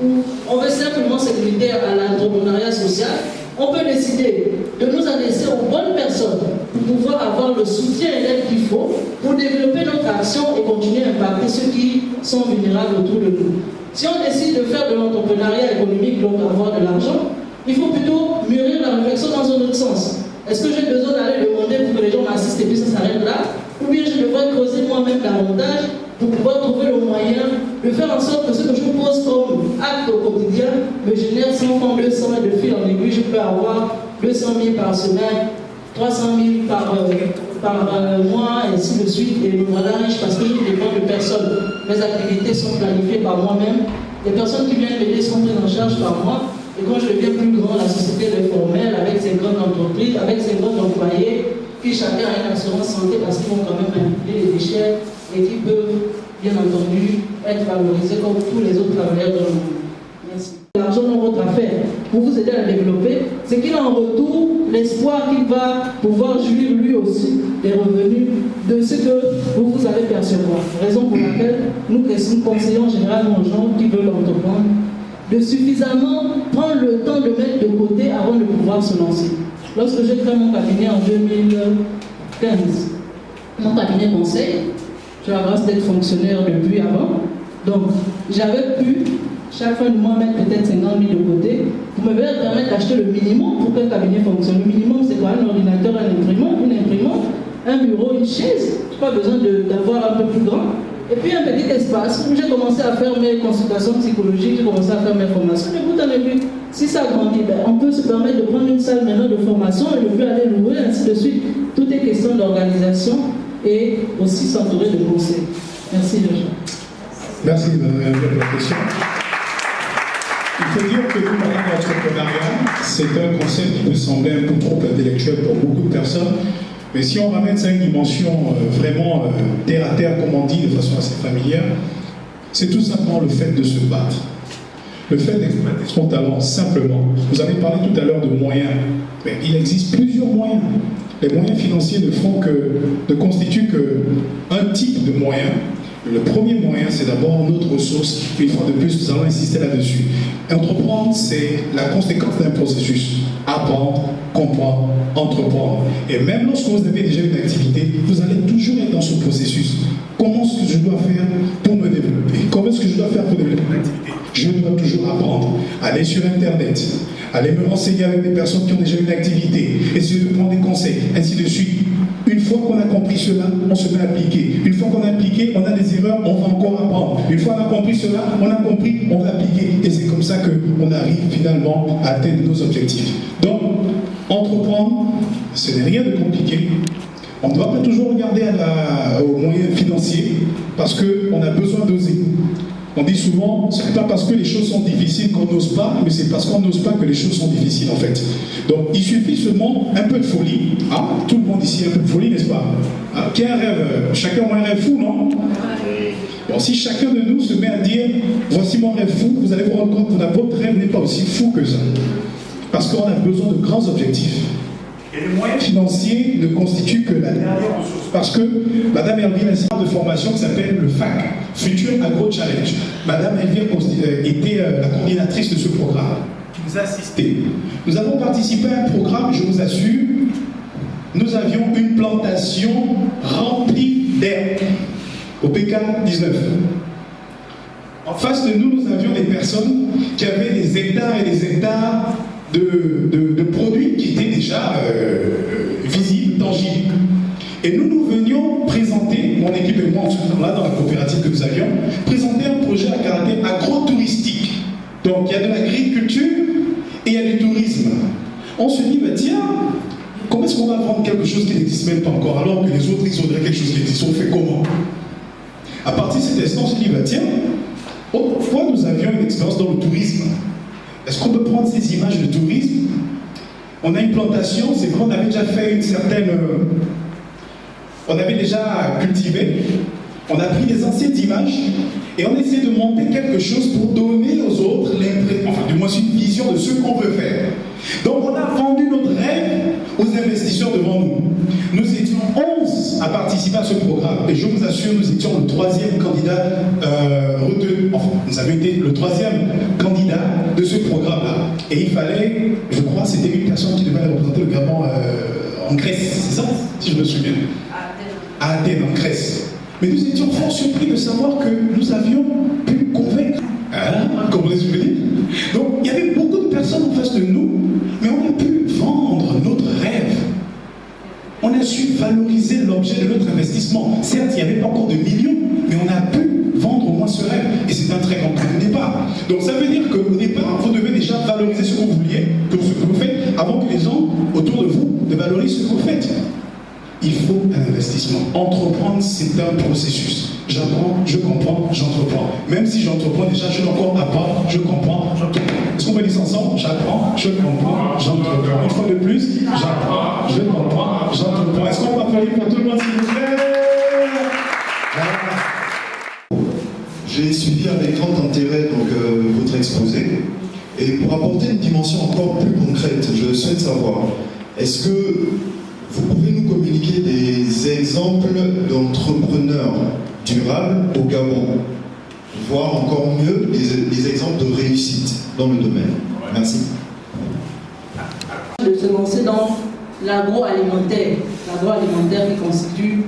ou on veut simplement se limiter à l'entrepreneuriat social, on peut décider de nous adresser aux bonnes personnes pour pouvoir avoir le soutien et l'aide qu'il faut pour développer notre action et continuer à impacter ceux qui sont vulnérables autour de nous. Si on décide de faire de l'entrepreneuriat économique, donc avoir de l'argent, il faut plutôt mûrir la réflexion dans un autre sens. Est-ce que j'ai besoin d'aller demander pour que les gens m'assistent et puis ça s'arrête là? Ou bien je devrais creuser moi-même davantage pour pouvoir trouver le moyen de faire en sorte que ce que je pose comme acte au quotidien me génère 100 francs, 200 et de fil en aiguille, je peux avoir 200 000 par semaine, 300 000 par mois, et ainsi de suite, et me voilà riche parce que je ne dépends de personne. Mes activités sont planifiées par moi-même, les personnes qui viennent m'aider sont prises en charge par moi, et quand je deviens plus grand, la société est formelle, avec ses grandes entreprises, avec ses grands employés, qui chacun a une assurance santé parce qu'ils vont quand même manipuler les déchets et qui peuvent, bien entendu, être valorisés comme tous les autres travailleurs dans le monde. Merci. L'argent dans votre affaire, pour vous aider à la développer, c'est qu'il a en retour l'espoir qu'il va pouvoir jouir lui aussi des revenus de ce que vous allez percevoir. Raison pour laquelle nous conseillons généralement aux gens qui veulent entreprendre de suffisamment prendre le temps de mettre de côté avant de pouvoir se lancer. Lorsque j'ai créé mon cabinet en 2015, mon cabinet conseil, j'ai la grâce d'être fonctionnaire depuis avant, donc j'avais pu chaque fin de mois mettre peut-être 50 000 de côté pour me permettre d'acheter le minimum pour qu'un cabinet fonctionne. Le minimum, c'est quoi? Un ordinateur, une imprimante, un bureau, une chaise. Je n'ai pas besoin d'avoir un peu plus grand. Et puis un petit espace où j'ai commencé à faire mes consultations psychologiques, j'ai commencé à faire mes formations. Et vous avez vu, si ça grandit, on peut se permettre de prendre une salle maintenant de formation et de plus aller louer, ainsi de suite. Tout est question d'organisation et aussi s'entourer de conseils. Merci, Jean. Merci, madame, pour la question. Il faut dire que nous, dans l'entrepreneuriat, c'est un concept qui peut sembler un peu trop intellectuel pour beaucoup de personnes. Mais si on ramène ça à une dimension vraiment terre à terre, comme on dit, de façon assez familière, c'est tout simplement le fait de se battre. Le fait d'exploiter son talent, simplement. Vous avez parlé tout à l'heure de moyens. Mais il existe plusieurs moyens. Les moyens financiers ne constituent qu'un type de moyen. Le premier moyen, c'est d'abord notre ressource. Une fois de plus, nous allons insister là-dessus. Entreprendre, c'est la conséquence d'un processus. Apprendre, comprendre, entreprendre. Et même lorsque vous avez déjà une activité, vous allez toujours être dans ce processus. Comment est-ce que je dois faire pour me développer? Comment est-ce que je dois faire pour développer une activité? Je dois toujours apprendre. Aller sur Internet, aller me renseigner avec des personnes qui ont déjà une activité, essayer de prendre des conseils, ainsi de suite. Une fois qu'on a compris cela, on se met à appliquer. Une fois qu'on a appliqué, on a des erreurs, on va encore apprendre. Une fois qu'on a compris cela, on a compris, on va appliquer. Et c'est comme ça qu'on arrive finalement à atteindre nos objectifs. Donc, entreprendre, ce n'est rien de compliqué. On ne doit pas toujours regarder aux moyens financiers parce qu'on a besoin d'oser. On dit souvent, ce n'est pas parce que les choses sont difficiles qu'on n'ose pas, mais c'est parce qu'on n'ose pas que les choses sont difficiles en fait. Donc il suffit seulement un peu de folie. Ah, tout le monde ici a un peu de folie, n'est-ce pas? Ah, qui a un rêve? Chacun a un rêve fou, non? Bon, si chacun de nous se met à dire, voici mon rêve fou, vous allez vous rendre compte que votre rêve n'est pas aussi fou que ça. Parce qu'on a besoin de grands objectifs. Et les moyens financiers ne constituent que la dernière ressource. Parce que Mme Elvire a un centre de formation qui s'appelle le FAC, Futur Agro Challenge. Mme Elvire était la coordinatrice de ce programme qui nous a assisté. Nous avons participé à un programme, je vous assure, nous avions une plantation remplie d'herbes au PK 19. En face de nous, nous avions des personnes qui avaient des hectares et des hectares de produits qui étaient déjà visibles, tangibles. Et nous venions présenter, mon équipe et moi, là dans la coopérative que nous avions, présenter un projet à caractère agro-touristique. Donc il y a de l'agriculture et il y a du tourisme. On se dit, tiens, comment est-ce qu'on va vendre quelque chose qui n'existe même pas encore, alors que les autres, ils auraient quelque chose qui existe? On fait comment? À partir de cet instant, on se dit, tiens, autrefois nous avions une expérience dans le tourisme. Est-ce qu'on peut prendre ces images de tourisme? On a une plantation, c'est vrai, on avait déjà fait une certaine... on avait déjà cultivé, on a pris des anciennes images et on essaie de monter quelque chose pour donner aux autres l'impression, enfin du moins une vision de ce qu'on veut faire. Donc on a vendu notre rêve aux investisseurs devant nous. Nous étions 11 à participer à ce programme et je vous assure, nous étions le 3e candidat retenu. Enfin, nous avions été le 3e candidat de ce programme-là. Et il fallait, je crois, c'était une personne qui devait représenter le Gabon en Grèce, c'est ça, si je me souviens. À Athènes, en Grèce. Mais nous étions fort surpris de savoir que nous avions pu convaincre. Comprenez ce que je veux dire? Donc, il y avait beaucoup de personnes en face de nous, mais on a pu vendre notre rêve. On a su valoriser l'objet de notre investissement. Certes, il n'y avait pas encore de millions, mais on a pu vendre au moins ce rêve. Et c'est un très grand point de départ. Donc, ça veut dire qu'au départ, vous devez déjà valoriser ce que vous vouliez, ce que vous faites, avant que les gens autour de vous ne valorisent ce que vous faites. Il faut un investissement. Entreprendre, c'est un processus. J'apprends, je comprends, j'entreprends. Même si j'entreprends déjà, je dois encore apprendre, je comprends, j'entreprends. Est-ce qu'on peut dire ça ensemble? J'apprends, je comprends, j'entreprends. Une fois de plus, j'apprends, je comprends, j'entreprends. Est-ce qu'on peut applaudir pour tout le monde, s'il vous plaît? J'ai suivi avec grand intérêt votre exposé. Et pour apporter une dimension encore plus concrète, je souhaite savoir, est-ce que vous pouvez nous communiquer des exemples d'entrepreneurs durables au Gabon, voire encore mieux, des exemples de réussite dans le domaine? Merci. De se lancer dans l'agroalimentaire. L'agroalimentaire qui constitue,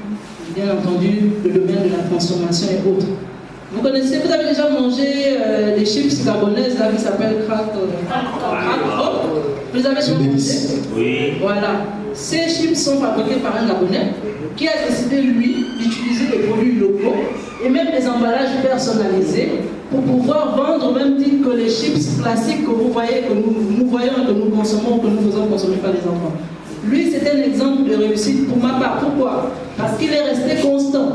bien entendu, le domaine de la transformation et autres. Vous connaissez, vous avez déjà mangé des chips gabonaises là qui s'appellent crack rock. Vous les avez déjà mangé? Oui. Voilà. Ces chips sont fabriqués par un Gabonais qui a décidé, lui, d'utiliser des produits locaux et même des emballages personnalisés pour pouvoir vendre au même titre que les chips classiques que vous voyez, que nous voyons, que nous consommons, que nous faisons consommer par les enfants. Lui, c'est un exemple de réussite pour ma part. Pourquoi? Parce qu'il est resté constant.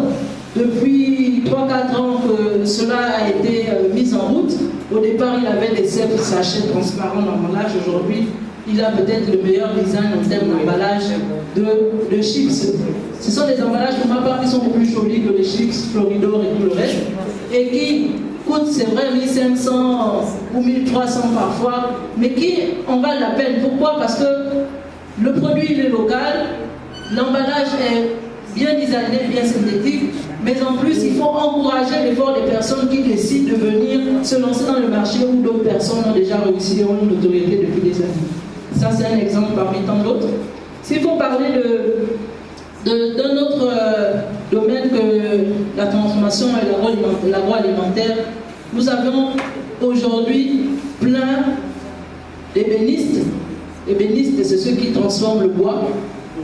Depuis 3-4 ans que cela a été mis en route. Au départ, il avait des simples sachets transparents d'emballage. Aujourd'hui, il a peut-être le meilleur design en termes d'emballage de chips. Ce sont des emballages pour ma part qui sont plus jolis que les chips Floridor et tout le reste. Et qui coûtent, c'est vrai, 1500 ou 1300 parfois, mais qui en valent la peine. Pourquoi? Parce que le produit il est local, l'emballage est bien designé, bien synthétique, mais en plus, il faut encourager l'effort des personnes qui décident de venir se lancer dans le marché où d'autres personnes ont déjà réussi et ont une notoriété depuis des années. Ça, c'est un exemple parmi tant d'autres. S'il faut parler d'un autre domaine que la transformation et l'agroalimentaire, nous avons aujourd'hui plein d'ébénistes. Ébénistes, c'est ceux qui transforment le bois,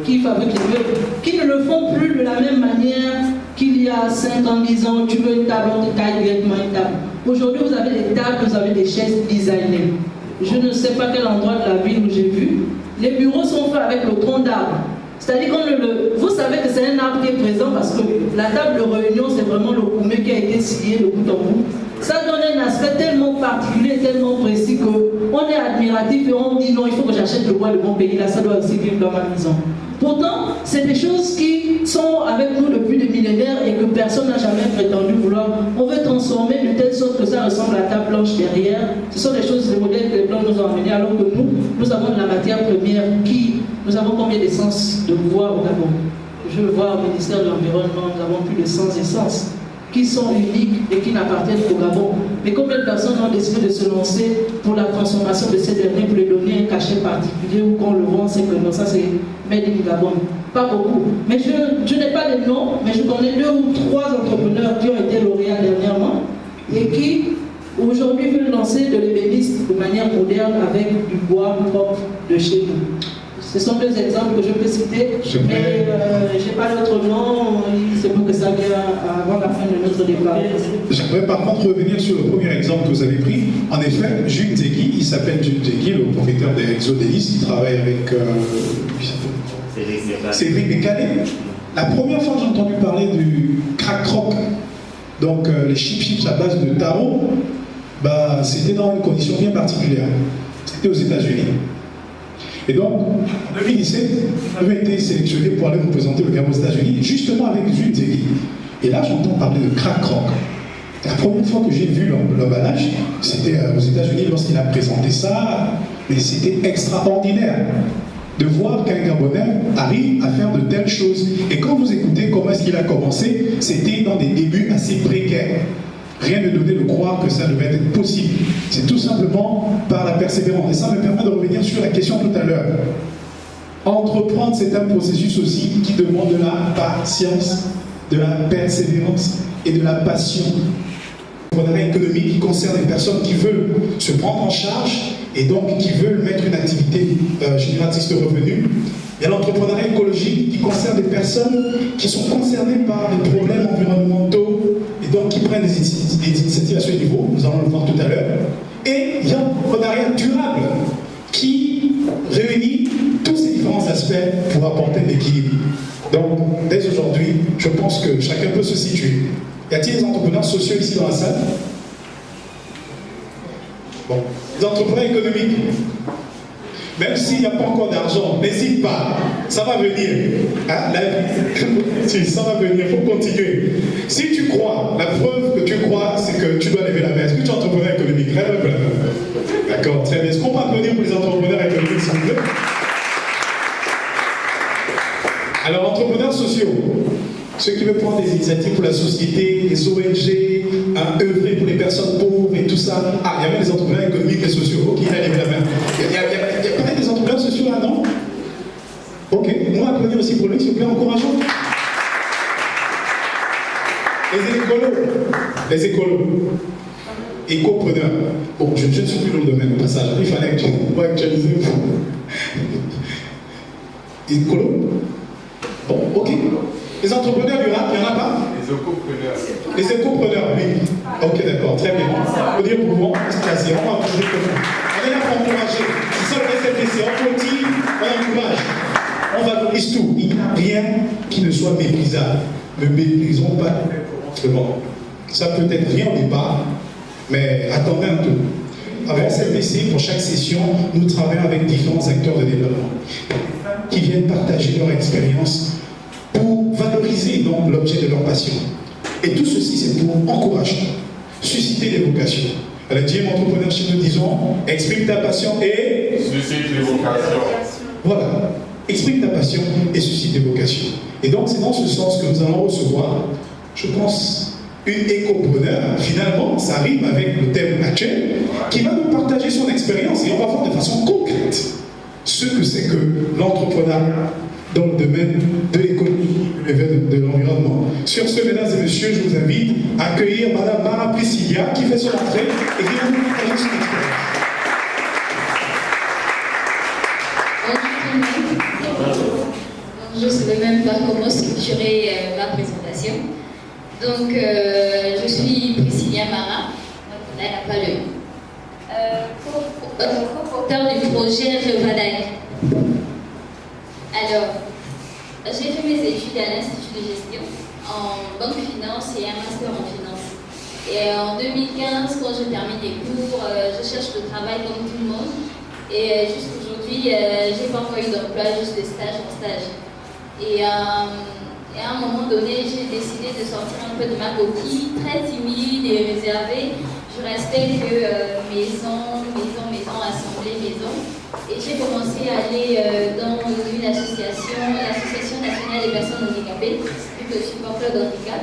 qui fabriquent les meubles, qui ne le font plus de la même manière qu'il y a 5 ans, 10 ans. Tu veux une table, on te taille directement une table. Aujourd'hui, vous avez des tables, vous avez des chaises designées. Je ne sais pas quel endroit de la ville où j'ai vu. Les bureaux sont faits avec le tronc d'arbre. C'est-à-dire que vous savez que c'est un arbre qui est présent parce que la table de réunion, c'est vraiment le koumé qui a été scié de bout en bout. Ça donne un aspect tellement particulier, tellement précis qu'on est admiratif et on dit non, il faut que j'achète le bois de mon pays, là ça doit aussi vivre dans ma maison. Pourtant, c'est des choses qui sont avec nous depuis des millénaires et que personne n'a jamais prétendu vouloir. On veut transformer de telle sorte que ça ressemble à la table blanche derrière. Ce sont des choses, des modèles que les Blancs nous ont amenés, alors que nous avons de la matière première nous avons combien d'essence de bois au Gabon? Je veux voir au ministère de l'Environnement, nous avons plus de 100 essences qui sont uniques et qui n'appartiennent qu'au Gabon. Mais combien de personnes ont décidé de se lancer pour la transformation de ces derniers, pour les donner un cachet particulier ou qu'on le vend, c'est que non, ça c'est made in Gabon. Pas beaucoup. Mais je n'ai pas les noms, mais je connais 2 ou 3 entrepreneurs qui ont été lauréats dernièrement et qui aujourd'hui veulent lancer de l'ébénisme de manière moderne avec du bois propre de chez nous. Ce sont deux exemples que je peux citer, mais je n'ai pas d'autre nom, il se peut que ça vienne avant la fin de notre débat. J'aimerais par contre revenir sur le premier exemple que vous avez pris. En effet, Jules Zegui, il s'appelle Jules Zegui, le propriétaire des Exodélis, il travaille avec Cédric Bécalé. La première fois que j'ai entendu parler du crack rock, donc les chips à base de taro, bah, c'était dans une condition bien particulière. C'était aux États-Unis. Et donc, en 2017, j'avais été sélectionné pour aller représenter le Gabon aux États-Unis, justement avec Jules Zegui. Et là, j'entends parler de crack rock. La première fois que j'ai vu l'emballage, c'était aux États-Unis lorsqu'il a présenté ça, et c'était extraordinaire de voir qu'un Gabonais arrive à faire de telles choses. Et quand vous écoutez comment est-ce qu'il a commencé, c'était dans des débuts assez précaires. Rien ne donnait de croire que ça devait être possible. C'est tout simplement par la persévérance. Et ça me permet de revenir sur la question tout à l'heure. Entreprendre, c'est un processus aussi qui demande de la patience, de la persévérance et de la passion. L'entrepreneuriat économique qui concerne les personnes qui veulent se prendre en charge et donc qui veulent mettre une activité génératrice de revenus. Il y a l'entrepreneuriat écologique qui concerne des personnes qui sont concernées par des problèmes environnementaux et donc qui prennent des initiatives à ce niveau, nous allons le voir tout à l'heure. Et il y a l'entrepreneuriat durable qui réunit tous ces différents aspects pour apporter l'équilibre. Donc, dès aujourd'hui, je pense que chacun peut se situer. Y a-t-il des entrepreneurs sociaux ici dans la salle? Bon, des entrepreneurs économiques. Même s'il n'y a pas encore d'argent, n'hésite pas, ça va venir. Hein? Ça va venir, il faut continuer. Si tu crois, la preuve que tu crois, c'est que tu dois lever la main. Est-ce que tu es entrepreneur économique? Lève la main. D'accord, très bien. Est-ce qu'on peut applaudir pour les entrepreneurs économiques, s'il vous plaît? Alors, entrepreneurs sociaux, ceux qui veulent prendre des initiatives pour la société, les ONG, œuvrer pour les personnes pauvres et tout ça. Ah, il y avait des entrepreneurs économiques et sociaux. Ok, il a levé la main. Il y a pas des entrepreneurs sociaux là, non? Ok, on va applaudir aussi pour lui, s'il vous plaît, encourageons. Les écolos. Écopreneurs. Bon, je ne suis plus dans le domaine au passage. Il fallait actualiser. Écolos. Bon, ok. Les entrepreneurs du rap, il n'y en a pas? Les écopreneurs. Les écopreneurs, oui. Ok, d'accord, très bien. On peut dire pour vous, on va encourager comment? On est là pour encourager. C'est ça le SFDC, on motive, on encourage. On valorise tout. Il n'y a rien qui ne soit méprisable. Ne méprisons pas l'enseignement. Ça peut être rien au départ, mais attendez un peu. Avec SFDC, pour chaque session, nous travaillons avec différents acteurs de développement qui viennent partager leur expérience pour valoriser donc l'objet de leur passion. Et tout ceci, c'est pour encourager, susciter des vocations. À la GM Entrepreneur, chez nous disons, exprime ta passion et suscite des vocations. Voilà, exprime ta passion et suscite des vocations. Et donc, c'est dans ce sens que nous allons recevoir, je pense, une écopreneur. Finalement, ça rime avec le thème actuel, qui va nous partager son expérience et on va voir de façon concrète ce que c'est que l'entrepreneuriat dans le domaine de l'économie et de l'environnement. Sur ce, mesdames et messieurs, je vous invite à accueillir Madame Mara Priscilla qui fait son entrée et qui va nous partager son expérience. Je ne savais même pas comment structurer ma présentation. Donc, je suis Priscilla Mara, on n'a pas le co-porteur du projet Revadac. Alors, j'ai fait mes études à l'Institut de gestion en banque finance et un master en finance. Et en 2015, quand je termine les cours, je cherche le travail comme tout le monde. Et jusqu'aujourd'hui, je n'ai pas encore eu d'emploi, juste de stage en stage. Et à un moment donné, j'ai décidé de sortir un peu de ma coquille, très timide et réservée. Je restais que maison, assemblée, maison. Et j'ai commencé à aller dans une association, l'Association nationale des personnes handicapées, vu que je suis porteur de handicap.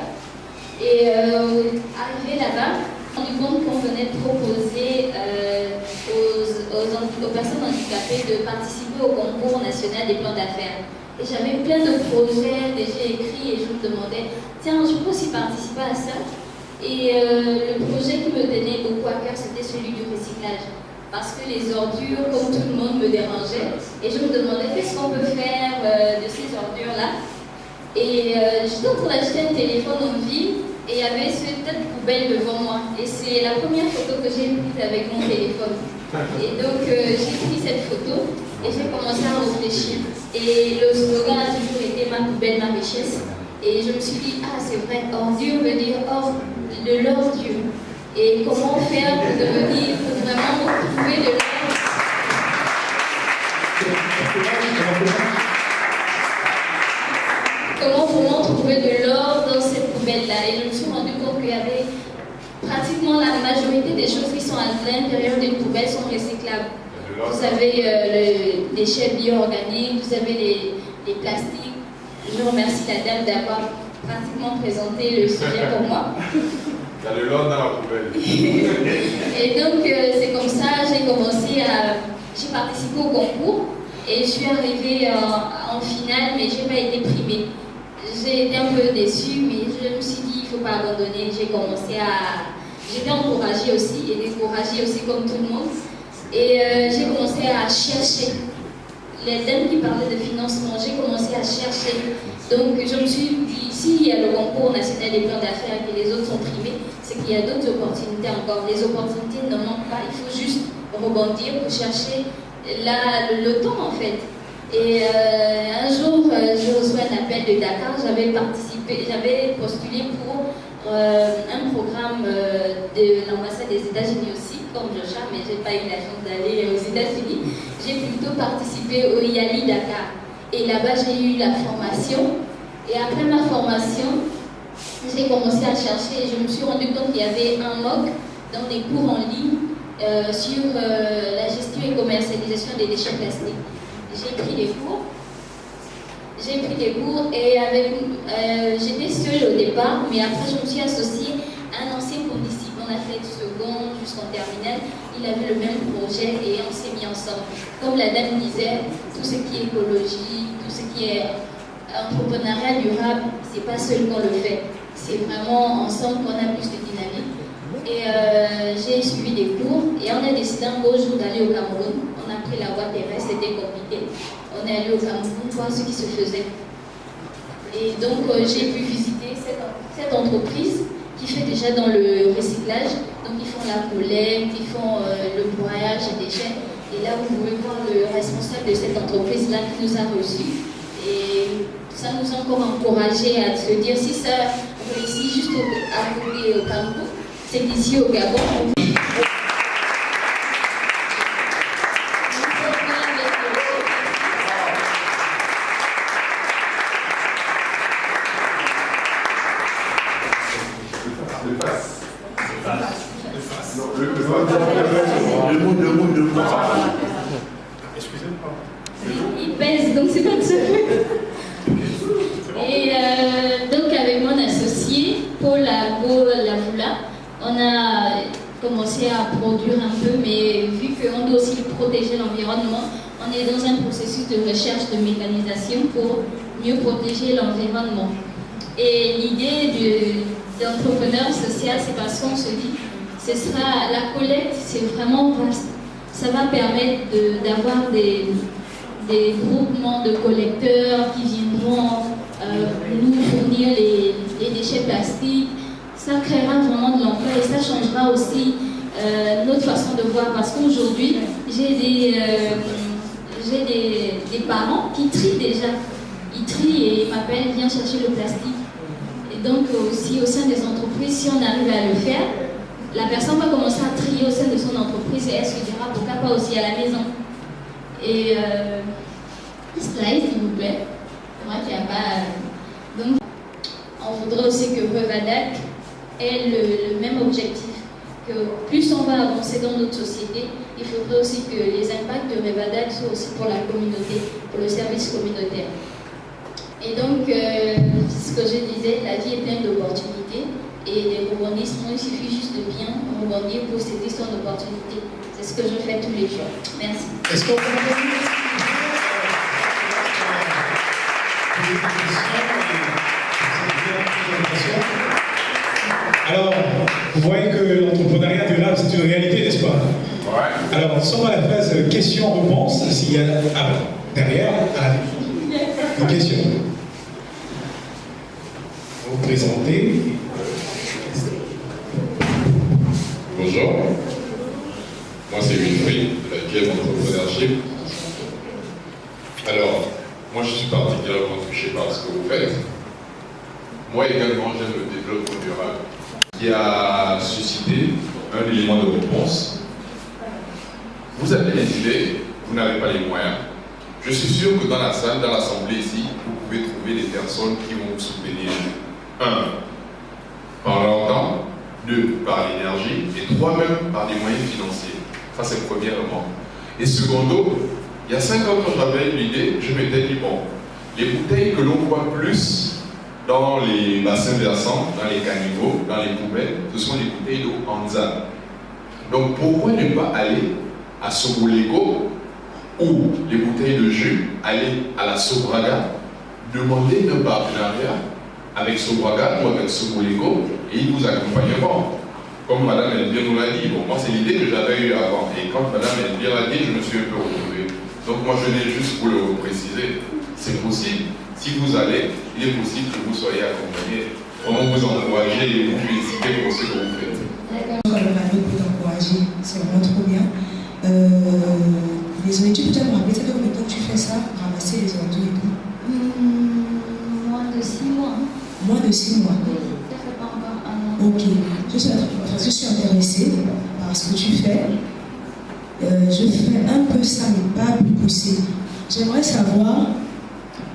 Et arrivé là-bas, je me suis rendu compte qu'on venait de proposer aux personnes handicapées de participer au concours national des plans d'affaires. Et j'avais plein de projets déjà écrits et je me demandais, tiens, je peux aussi participer à ça. Et le projet qui me tenait beaucoup à cœur, c'était celui du recyclage. parce que les ordures, comme tout le monde, me dérangeaient. Et je me demandais qu'est-ce qu'on peut faire de ces ordures-là. Et j'étais en train d'acheter un téléphone en ville et il y avait cette poubelle devant moi. Et c'est la première photo que j'ai prise avec mon téléphone. Et donc j'ai pris cette photo et j'ai commencé à réfléchir. Et le slogan a toujours été ma poubelle, ma richesse. Et je me suis dit, ah c'est vrai, ordure veut dire hors de l'ordure. Et comment faire pour devenir, pour vraiment trouver de l'ordre. Comment vraiment trouver de l'ordre dans cette poubelle-là. Et je me suis rendu compte qu'il y avait pratiquement la majorité des choses qui sont à l'intérieur d'une poubelle sont recyclables. Vous avez les déchets bio-organiques, vous avez les plastiques. Je remercie la dame d'avoir pratiquement présenté le sujet pour moi. Il y a de l'ordre dans la poubelle. Et donc c'est comme ça, j'ai participé au concours et je suis arrivée en finale, mais je n'ai pas été primée. J'ai été un peu déçue, mais je me suis dit, il ne faut pas abandonner. J'étais encouragée aussi et découragée aussi comme tout le monde. Et j'ai commencé à chercher. Les thèmes qui parlaient de financement, j'ai commencé à chercher. Donc je me suis dit, s'il y a le concours national des plans d'affaires et que les autres sont primés, c'est qu'il y a d'autres opportunités encore. Les opportunités ne manquent pas, il faut juste rebondir pour chercher le temps en fait. Et un jour, j'ai reçu un appel de Dakar, j'avais postulé pour un programme de l'ambassade des États-Unis aussi, comme Joshua, mais je n'ai pas eu la chance d'aller aux États-Unis. J'ai plutôt participé au IALI Dakar. Et là-bas, j'ai eu la formation. Et après ma formation, j'ai commencé à chercher et je me suis rendu compte qu'il y avait un MOOC dans des cours en ligne sur la gestion et commercialisation des déchets plastiques. J'ai pris des cours et j'étais seule au départ, mais après je me suis associée à un ancien policier. On a fait seconde jusqu'en terminale, il avait le même projet et on s'est mis ensemble. Comme la dame disait, tout ce qui est écologie, tout ce qui est entrepreneuriat durable, c'est pas seul qu'on le fait, c'est vraiment ensemble qu'on a plus de dynamique. Et j'ai suivi des cours et on a décidé un beau jour d'aller au Cameroun. On a pris la voie terrestre, c'était compliqué. On est allé au Cameroun voir ce qui se faisait. Et donc j'ai pu visiter cette entreprise qui fait déjà dans le recyclage. Donc ils font la collecte, ils font le broyage des déchets. Et là vous pouvez voir le responsable de cette entreprise-là qui nous a reçus. Et ça nous a encore encouragé à se dire si ça réussit juste à côté au Cameroun, c'est ici au Gabon. Il pèse, donc c'est pas de ce fait. Et donc avec mon associé, Paul Lavoula, on a commencé à produire un peu, mais vu qu'on doit aussi protéger l'environnement, on est dans un processus de recherche de mécanisation pour mieux protéger l'environnement. Et l'idée d'entrepreneur social, c'est parce qu'on se dit, la collecte, c'est vraiment vaste. Ça va permettre d'avoir des groupements de collecteurs qui viendront nous fournir les déchets plastiques. Ça créera vraiment de l'emploi et ça changera aussi notre façon de voir. Parce qu'aujourd'hui, j'ai des parents qui trient déjà. Ils trient et ils m'appellent, viens chercher le plastique. Et donc aussi au sein des entreprises, si on arrive à le faire, la personne va commencer à trier au sein de son entreprise et elle se dira pourquoi pas aussi à la maison. Et slide s'il vous plaît. Moi qui n'ai pas. Donc on voudrait aussi que Revadac ait le même objectif. Que plus on va avancer dans notre société, il faudrait aussi que les impacts de Revadac soient aussi pour la communauté, pour le service communautaire. Et donc, ce que je disais, la vie est pleine d'opportunités et des rebondissements, il suffit juste de bien rebondir pour saisir son opportunité. C'est ce que je fais tous les jours. Merci. Est-ce qu'on peut Alors, vous voyez que l'entrepreneuriat durable, c'est une réalité, n'est-ce pas? Ouais. Alors, sommes à la phase questions-réponses. S'il y a derrière, une question. Vous vous présentez. Bonjour, moi c'est Wilfried de la Caisse d'entrepreneurship. Alors, moi je suis particulièrement touché par ce que vous faites. Moi également j'aime le développement durable qui a suscité un élément de réponse. Vous avez les idées, vous n'avez pas les moyens. Je suis sûr que dans la salle, dans l'assemblée ici, vous pouvez trouver des personnes qui vont vous soutenir. 1. Par leur temps. 2. Par l'énergie. Et 3. Même par des moyens financiers. Ça c'est premièrement. Et secondo, il y a 5 ans quand j'avais eu l'idée, je m'étais dit, bon, les bouteilles que l'on voit plus dans les bassins versants, dans les caniveaux, dans les poubelles, ce sont des bouteilles d'eau Anza. Donc pourquoi ne pas aller à Sobolego ou les bouteilles de jus, aller à la Sobraga, demander un partenariat avec Sobraga ou avec Sobolego et ils vous accompagneront. Comme Madame Elvire nous l'a dit, bon, moi c'est l'idée que j'avais eue avant et quand Madame Elvire l'a dit, je me suis un peu retrouvé. Donc moi je n'ai juste pour le préciser, c'est possible. Si vous allez, il est possible que vous soyez accompagné. Comment vous encourager et vous féliciter pour ce que vous faites. Colorado pour t'encourager, c'est vraiment trop bien. Désolé, tu peux me rappeler, ça fait combien de temps que tu fais ça, ramasser les ordures et tout? Moins de 6 mois. Moins de 6 mois. Ça fait pas encore un an. Ok, je suis intéressée par ce que tu fais. Je fais un peu ça, mais pas plus poussé. J'aimerais savoir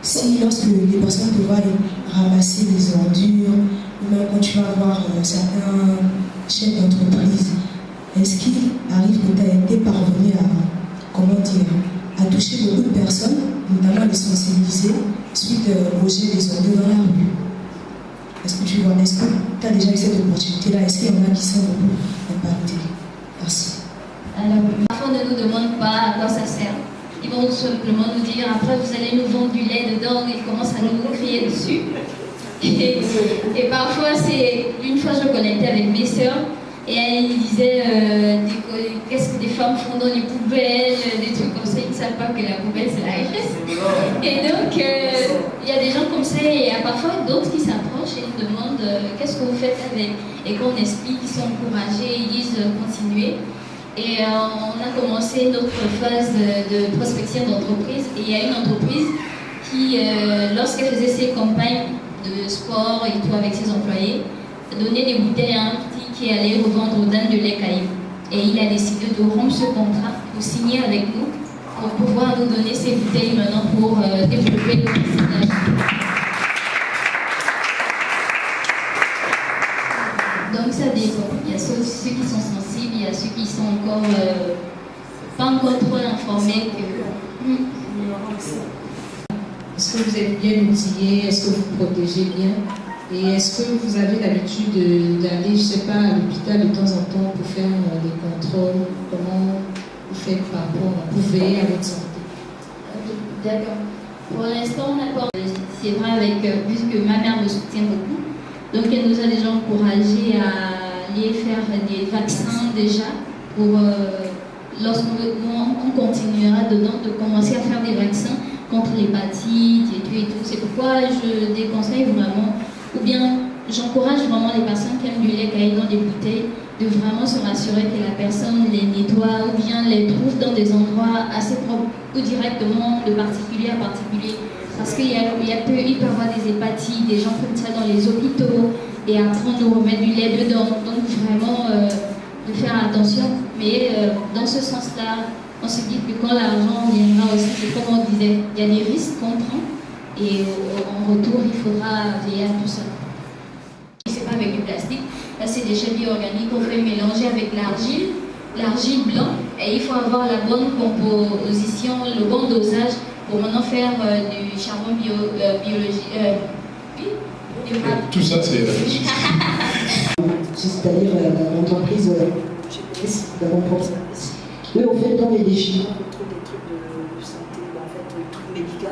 si lorsque les personnes te voient ramasser les ordures, ou même quand tu vas voir certains chefs d'entreprise, est-ce qu'il arrive que tu as été parvenu à toucher beaucoup de personnes, notamment les sensibiliser, suite au jet des ordures dans la rue? Est-ce que tu as déjà eu cette opportunité-là? Est-ce qu'il y en a qui sont beaucoup impactés? Merci. Alors, parfois, on ne nous demande pas à quoi ça sert. Ils vont tout simplement nous dire, après vous allez nous vendre du lait dedans, et ils commencent à nous crier dessus. Et parfois, une fois je connectais avec mes sœurs, et elles disaient qu'est-ce que des femmes font dans les poubelles, des trucs comme ça, ils ne savent pas que la poubelle c'est la richesse. Et donc, il y a des gens comme ça, et parfois d'autres qui s'approchent et nous demandent qu'est-ce que vous faites avec. Et qu'on explique, ils sont encouragés, ils disent continuez. Et on a commencé notre phase de prospection d'entreprise. Et il y a une entreprise qui, lorsqu'elle faisait ses campagnes de sport et tout avec ses employés, donnait des bouteilles à un petit qui allait revendre aux dames de lait caillé. Et il a décidé de rompre ce contrat pour signer avec nous, pour pouvoir nous donner ces bouteilles maintenant pour développer le business. Donc ça dépend. Il y a ceux qui sont sensibles, il y a ceux qui sont encore pas encore trop informés que. Est-ce que vous êtes bien outillé? Est-ce que vous protégez bien? Et est-ce que vous avez l'habitude d'aller, je ne sais pas, à l'hôpital de temps en temps pour faire des contrôles? Comment vous faites par rapport vous veillez à votre santé? D'accord. Pour l'instant, on n'a pas. C'est vrai, puisque ma mère me soutient beaucoup. Donc elle nous a déjà encouragés à aller faire des vaccins déjà pour lorsqu'on continuera dedans de commencer à faire des vaccins contre l'hépatite et tout. C'est pourquoi je déconseille vraiment, ou bien j'encourage vraiment les personnes qui aiment du lait caillé dans des bouteilles de vraiment se rassurer que la personne les nettoie ou bien les trouve dans des endroits assez propres ou directement de particulier à particulier. Parce qu'il peut y avoir des hépatites, des gens comme ça dans les hôpitaux, et après on nous remet du lait dedans. Donc vraiment de faire attention. Mais dans ce sens-là, on se dit que quand l'argent viendra aussi, c'est comme on disait, il y a des risques qu'on prend, et en retour, il faudra veiller à tout ça. C'est pas avec du plastique, là c'est des déchets bio-organiques qu'on fait mélanger avec l'argile blanc, et il faut avoir la bonne composition, le bon dosage pour maintenant faire du charbon biologique. Tout ça, c'est. C'est-à-dire l'entreprise d'avant pour ça. Oui, en fait, dans les déchets, on retrouve des trucs de santé, en fait, des trucs médicaux,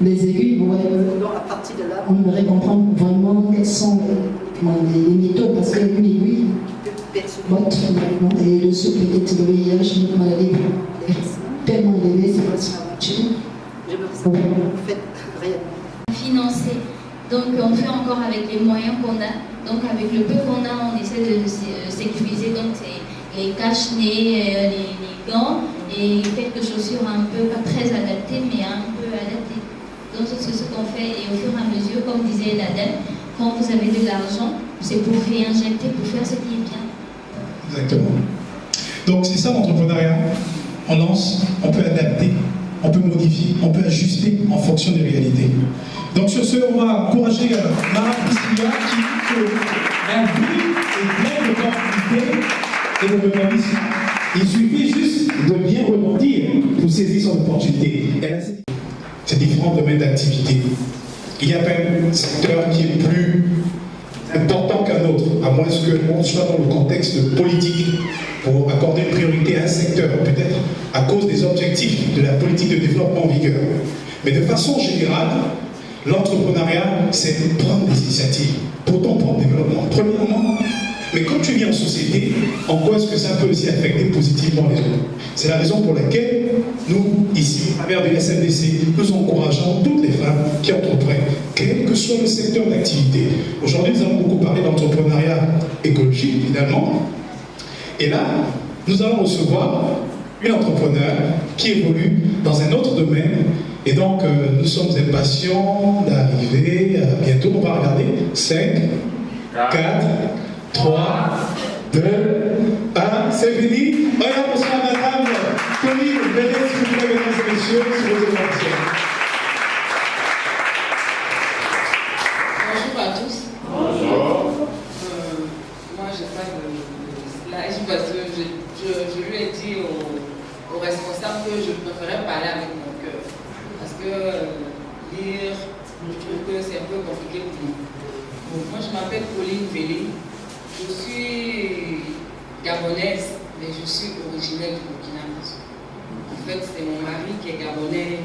les aiguilles, donc à partir de là, on aimerait comprendre vraiment quelles sont les méthodes, parce qu'une aiguille, Votre finalement, et le sous peut-être le VIH, une maladie tellement élevée, c'est pas ça. Je me sens en fait réellement. Financer. Donc on fait encore avec les moyens qu'on a. Donc avec le peu qu'on a, on essaie de sécuriser. Donc c'est les cache-nez, les gants et quelques chaussures un peu, pas très adaptées, mais un peu adaptées. Donc c'est ce qu'on fait et au fur et à mesure, comme disait l'ADEME, quand vous avez de l'argent, c'est pour réinjecter, pour faire ce qui est bien. Exactement. Donc c'est ça l'entrepreneuriat. On lance, on peut adapter, on peut modifier, on peut ajuster en fonction des réalités. Donc sur ce, on va encourager Mara Priscilla qui dit que la vie est pleine d'opportunités et de rebondissements. Il suffit juste de bien rebondir pour saisir son opportunité. Elle a ces différents domaines d'activité. Il y a même un secteur qui est plus important qu'un autre, à moins qu'on soit dans le contexte politique pour accorder une priorité à un secteur, peut-être à cause des objectifs de la politique de développement en vigueur. Mais de façon générale, l'entrepreneuriat, c'est prendre des initiatives pour ton propre développement. Premièrement, mais quand tu vis en société, en quoi est-ce que ça peut aussi affecter positivement les autres? C'est la raison pour laquelle nous, ici, à travers de SMDC, nous encourageons toutes les femmes qui entreprennent, quel que soit le secteur d'activité. Aujourd'hui, nous avons beaucoup parlé d'entrepreneuriat écologique, finalement. Et là, nous allons recevoir une entrepreneur qui évolue dans un autre domaine. Et donc, nous sommes impatients d'arriver. Bientôt, on va regarder. 5, 4, 3, 2, 1, c'est fini. Voilà, bonsoir madame. Tony, venez s'il vous plaît, mesdames et messieurs, sur vos émotions. Bonjour à tous. Bonjour. Moi, je n'ai pas de slide parce que je lui ai dit au responsable que je préférais parler avec mon cœur. Parce que lire, je trouve que c'est un peu compliqué pour moi. Donc, moi, je m'appelle Pauline Vélé. Je suis gabonaise, mais je suis originaire du Burkina Faso. En fait, c'est mon mari qui est gabonais.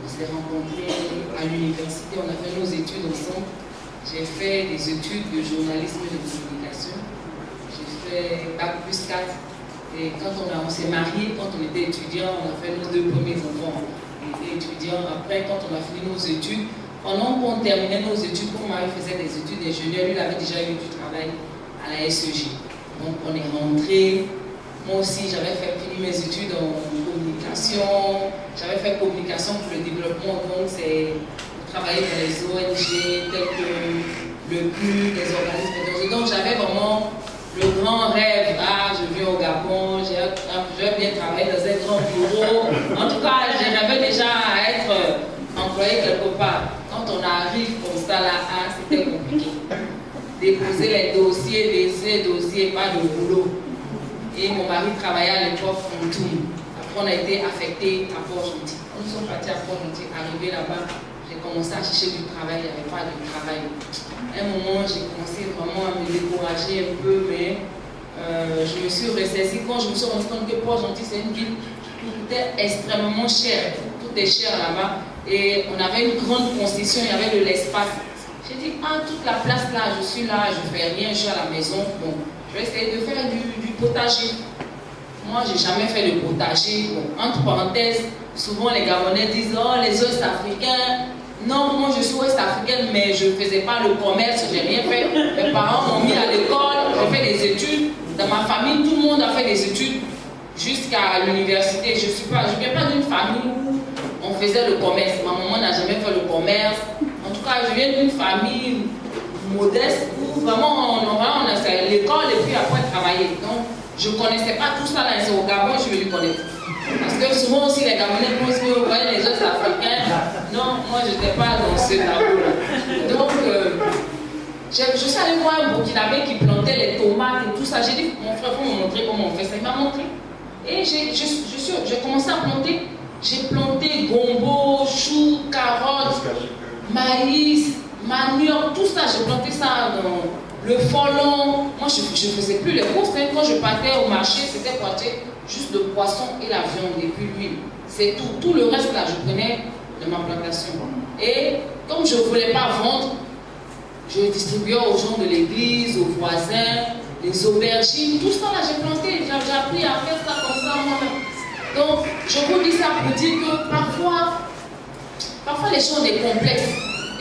On s'est rencontrés à l'université, on a fait nos études ensemble. J'ai fait des études de journalisme et de communication. J'ai fait Bac plus 4. Et quand on s'est mariés, quand on était étudiants, on a fait nos 2 premiers enfants. On était étudiants. Après, quand on a fini nos études, pendant qu'on terminait nos études, mon mari faisait des études d'ingénieur, lui il avait déjà eu du travail à la SEG. Donc on est rentré. Moi aussi, j'avais fini mes études en communication. J'avais fait communication pour le développement. Donc c'est travailler dans les ONG telles que le PNUD, les organismes. Donc j'avais vraiment le grand rêve. Ah, je viens au Gabon, je vais bien travailler dans un grand bureau. En tout cas, je rêvais déjà à être employé quelque part. Quand on arrive comme ça là, c'était compliqué. Déposer les dossiers, laisser les dossiers, pas de boulot. Et mon mari travaillait à l'époque en tout. Après, on a été affecté à Port-Gentil. Nous sommes partis à Port-Gentil. Arrivé là-bas, j'ai commencé à chercher du travail. Il n'y avait pas de travail. À un moment, j'ai commencé vraiment à me décourager un peu, mais je me suis ressaisie. Quand je me suis rendu compte que Port-Gentil, c'est une ville qui coûtait extrêmement cher. Tout est cher là-bas. Et on avait une grande concession, il y avait de l'espace. J'ai dit, toute la place là, je suis là, je ne fais rien, je suis à la maison. Bon, je vais essayer de faire du potager. Moi, je n'ai jamais fait de potager. Bon, entre parenthèses, souvent les Gabonais disent, oh, les Ouest-Africains. Non, moi je suis Ouest-Africaine, mais je ne faisais pas le commerce, je n'ai rien fait. Mes parents m'ont mis à l'école, j'ai fait des études. Dans ma famille, tout le monde a fait des études jusqu'à l'université. Je ne viens pas d'une famille où on faisait le commerce. Ma maman n'a jamais fait le commerce. En tout cas, je viens d'une famille modeste où vraiment on a fait l'école et puis après travailler. Donc, je ne connaissais pas tout ça là. C'est au Gabon, je vais le connaître. Parce que souvent aussi les Gabonais pensent que vous voyez les autres Africains. Non, moi je n'étais pas dans ce tableau-là. Donc, je suis allée voir un Burkinabé qui plantait les tomates et tout ça. J'ai dit, mon frère, faut me montrer comment on fait ça. Il m'a montré. Et j'ai commencé à planter. J'ai planté gombo, choux, carottes, maïs, manioc, tout ça. J'ai planté ça dans le folon. Moi, je ne faisais plus les courses. Quand je partais au marché, c'était pour acheter juste le poisson et la viande et puis l'huile. C'est tout. Tout le reste, là, je prenais de ma plantation. Et comme je ne voulais pas vendre, je distribuais aux gens de l'église, aux voisins. les aubergines, tout ça là, j'ai planté, j'ai appris à faire ça comme ça moi-même. Donc, je vous dis ça pour dire que parfois les gens sont complexes.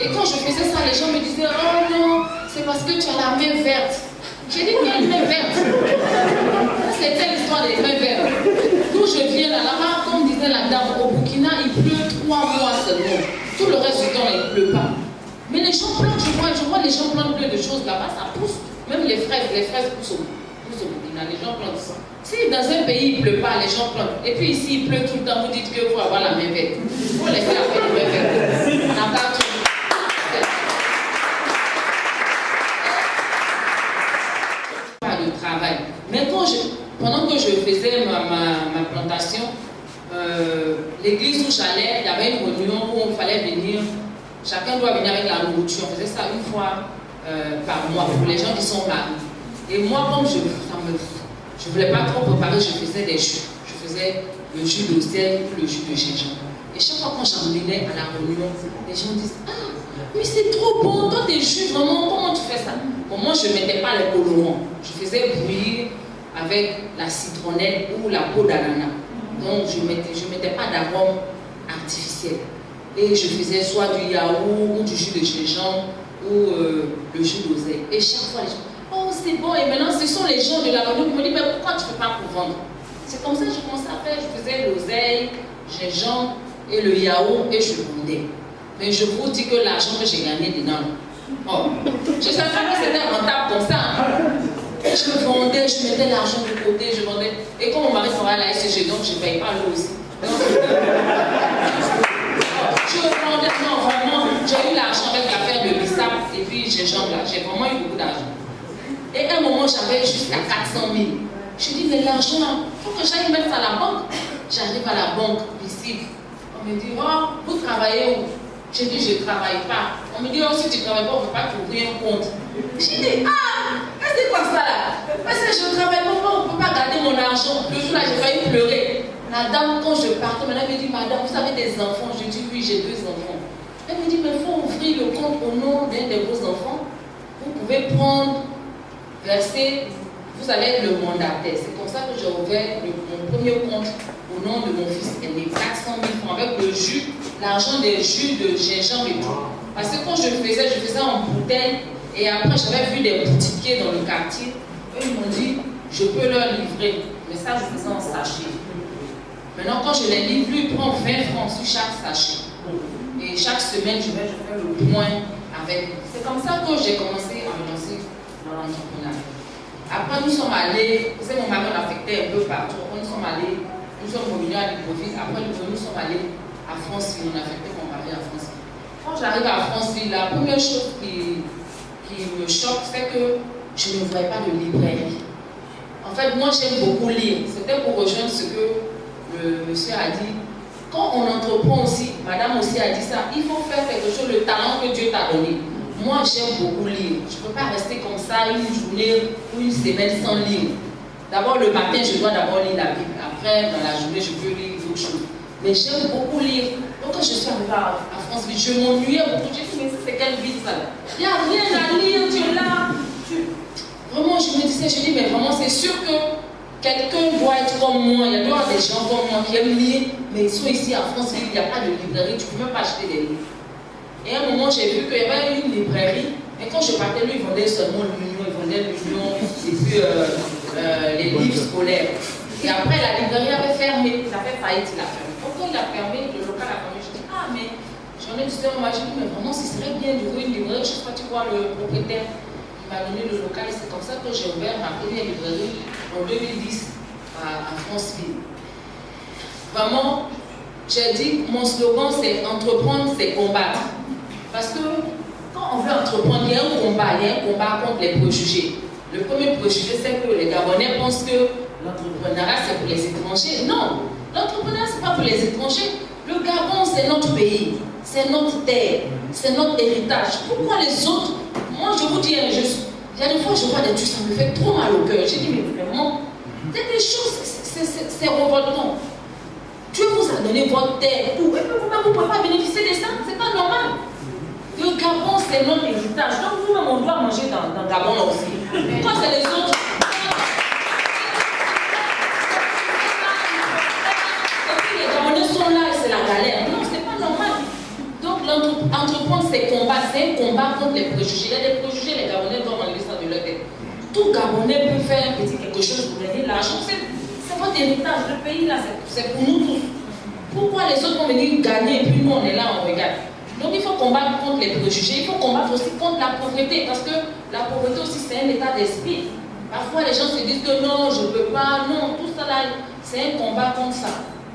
Et quand je faisais ça, les gens me disaient, oh non, c'est parce que tu as la main verte. J'ai dit, quelle main verte? C'était l'histoire des mains vertes. D'où je viens là-bas, comme disait la dame, au Burkina, il pleut 3 mois seulement. Tout le reste du temps, il ne pleut pas. Mais les gens plantent, je vois les gens plantent plein de choses là-bas, ça pousse. Même les fraises poussent au Burkina, les gens plantent ça. Si dans un pays il ne pleut pas, les gens plantent. Et puis ici il pleut tout le temps, vous dites qu'il faut avoir la main verte. Il faut laisser la main verte. On n'a pas tout. Pas de travail. Mais pendant que je faisais ma plantation, l'église où j'allais, il y avait une réunion où il fallait venir. Chacun doit venir avec la nourriture. On faisait ça une fois par mois pour les gens qui sont mariés. Et moi, comme je ne voulais pas trop préparer, je faisais des jus. Je faisais le jus d'oseille ou le jus de gingembre. Et chaque fois quand j'emmenais à la réunion, les gens disent, ah, mais c'est trop bon, toi tes jus, vraiment, comment tu fais ça? Bon, moi, je ne mettais pas les colorants. Je faisais bouillir avec la citronnelle ou la peau d'ananas. Donc, je ne mettais pas d'arôme artificiel. Et je faisais soit du yaourt ou du jus de gingembre ou le jus d'oseille. Et chaque fois, les gens, oh c'est bon, et maintenant ce sont les gens de la réunion qui me disent, mais pourquoi tu ne fais pas pour vendre? C'est comme ça que je commençais à faire. Je faisais l'oseille, gingembre et le yaourt et je vendais. Mais je vous dis que l'argent que j'ai gagné dedans, oh, je savais pas que c'était rentable comme ça. Et je vendais, je mettais l'argent de côté, je vendais. Et quand mon mari travaille à la SCG, donc je ne paye pas l'eau aussi. Donc, je vendais, non vraiment, j'ai eu l'argent avec l'affaire de bissap et puis gingembre là, j'ai vraiment eu beaucoup d'argent. Et à un moment, j'avais jusqu'à 400 000. Je dis, mais l'argent là, il faut que j'aille mettre ça à la banque. J'arrive à la banque ici. On me dit, oh, vous travaillez où? J'ai dit, je ne travaille pas. On me dit, oh, si tu ne travailles pas, on ne peut pas t'ouvrir un compte. J'ai dit, ah, c'est quoi ça là? Parce que je ne travaille pas, on ne peut pas garder mon argent. Le jour là, j'ai failli pleurer. La dame, quand je partais, madame me dit, madame, vous avez des enfants? Je dis, oui, j'ai 2 enfants. Elle me dit, mais il faut ouvrir le compte au nom d'un de vos enfants. Vous pouvez prendre, verser, vous allez être le mandataire. C'est comme ça que j'ai ouvert mon premier compte au nom de mon fils aîné, 400 000 francs, avec le jus, l'argent des jus de gingembre et tout. Parce que quand je faisais en bouteille, et après j'avais vu des boutiquiers dans le quartier, eux ils m'ont dit, je peux leur livrer, mais ça je faisais en sachet. Maintenant quand je les livre, lui il prend 20 francs sur chaque sachet. Et chaque semaine je vais faire le point avec. C'est comme ça que j'ai commencé à me lancer dans l'entrepreneuriat. Après nous sommes allés, c'est mon mari affecté un peu partout, nous sommes allés. Nous sommes revenus à Libreville. Après, nous sommes allés à Franceville. On a affecté mon mari à Franceville. Quand j'arrive à Franceville, la première chose qui me choque, c'est que je ne voyais pas de librairie. En fait, moi, j'aime beaucoup lire. C'était pour rejoindre ce que le monsieur a dit. Quand on entreprend aussi, madame aussi a dit ça, il faut faire quelque chose, le talent que Dieu t'a donné. Moi, j'aime beaucoup lire. Je ne peux pas rester comme ça une journée ou une semaine sans lire. D'abord, le matin, je dois d'abord lire la Bible. Après, dans la journée, je peux lire d'autres choses. Mais j'aime beaucoup lire. Donc, quand je suis arrivée à Franceville, je m'ennuyais beaucoup. J'ai dit, mais c'est quelle vie ça? Il n'y a rien à lire, tu es là. Vraiment, je me disais, je dis, mais vraiment, c'est sûr que quelqu'un doit être comme moi. Il y a toujours des gens comme moi qui aiment lire, mais ils sont ici à Franceville, il n'y a pas de librairie, tu ne peux même pas acheter des livres. Et à un moment, j'ai vu qu'il y avait une librairie. Et quand je partais, lui, il vendait seulement l'Union, il vendait l'Union, et puis les livres scolaires. Et après, la librairie avait fermé, ça fait faillite, il a fermé. Donc, quand il a fermé, le local a fermé, je dis, ah, mais j'en ai dit, moi, je dis, mais vraiment, ce serait bien d'ouvrir une librairie. Je sais pas, tu vois, le propriétaire, il m'a donné le local, et c'est comme ça que j'ai ouvert ma première librairie en 2010 à Franceville. Vraiment, j'ai dit, mon slogan, c'est entreprendre, c'est combattre. Parce que quand on veut entreprendre, il y a un combat contre les préjugés. Le premier préjugé, c'est que les Gabonais pensent que l'entrepreneuriat, c'est pour les étrangers. Non, l'entrepreneuriat, ce n'est pas pour les étrangers. Le Gabon, c'est notre pays, c'est notre terre, c'est notre héritage. Pourquoi les autres? Moi, je vous dis, il y a des fois, je vois des trucs, ça me fait trop mal au cœur. J'ai dit, mais vraiment, il y a des choses, c'est révoltant. Dieu vous a donné votre terre, tout. Et vous ne pouvez pas bénéficier de ça, c'est pas normal. Le Gabon, c'est notre héritage. Donc nous-mêmes, on doit manger dans Gabon là aussi. Pourquoi c'est les autres? Et puis les Gabonais sont là et c'est la galère. Non, c'est pas normal. Donc entreprendre ces combats, c'est un combat contre les préjugés. Il y a des préjugés, les Gabonais doivent enlever ça de leur tête. Tout Gabonais peut faire quelque chose pour gagner de l'argent. C'est votre héritage. Le pays là, c'est pour nous tous. Pourquoi les autres vont venir gagner et puis nous on est là, on regarde? Donc il faut combattre contre les préjugés, il faut combattre aussi contre la pauvreté, parce que la pauvreté aussi c'est un état d'esprit. Parfois les gens se disent que non, je ne peux pas, non, tout ça là, c'est un combat contre ça.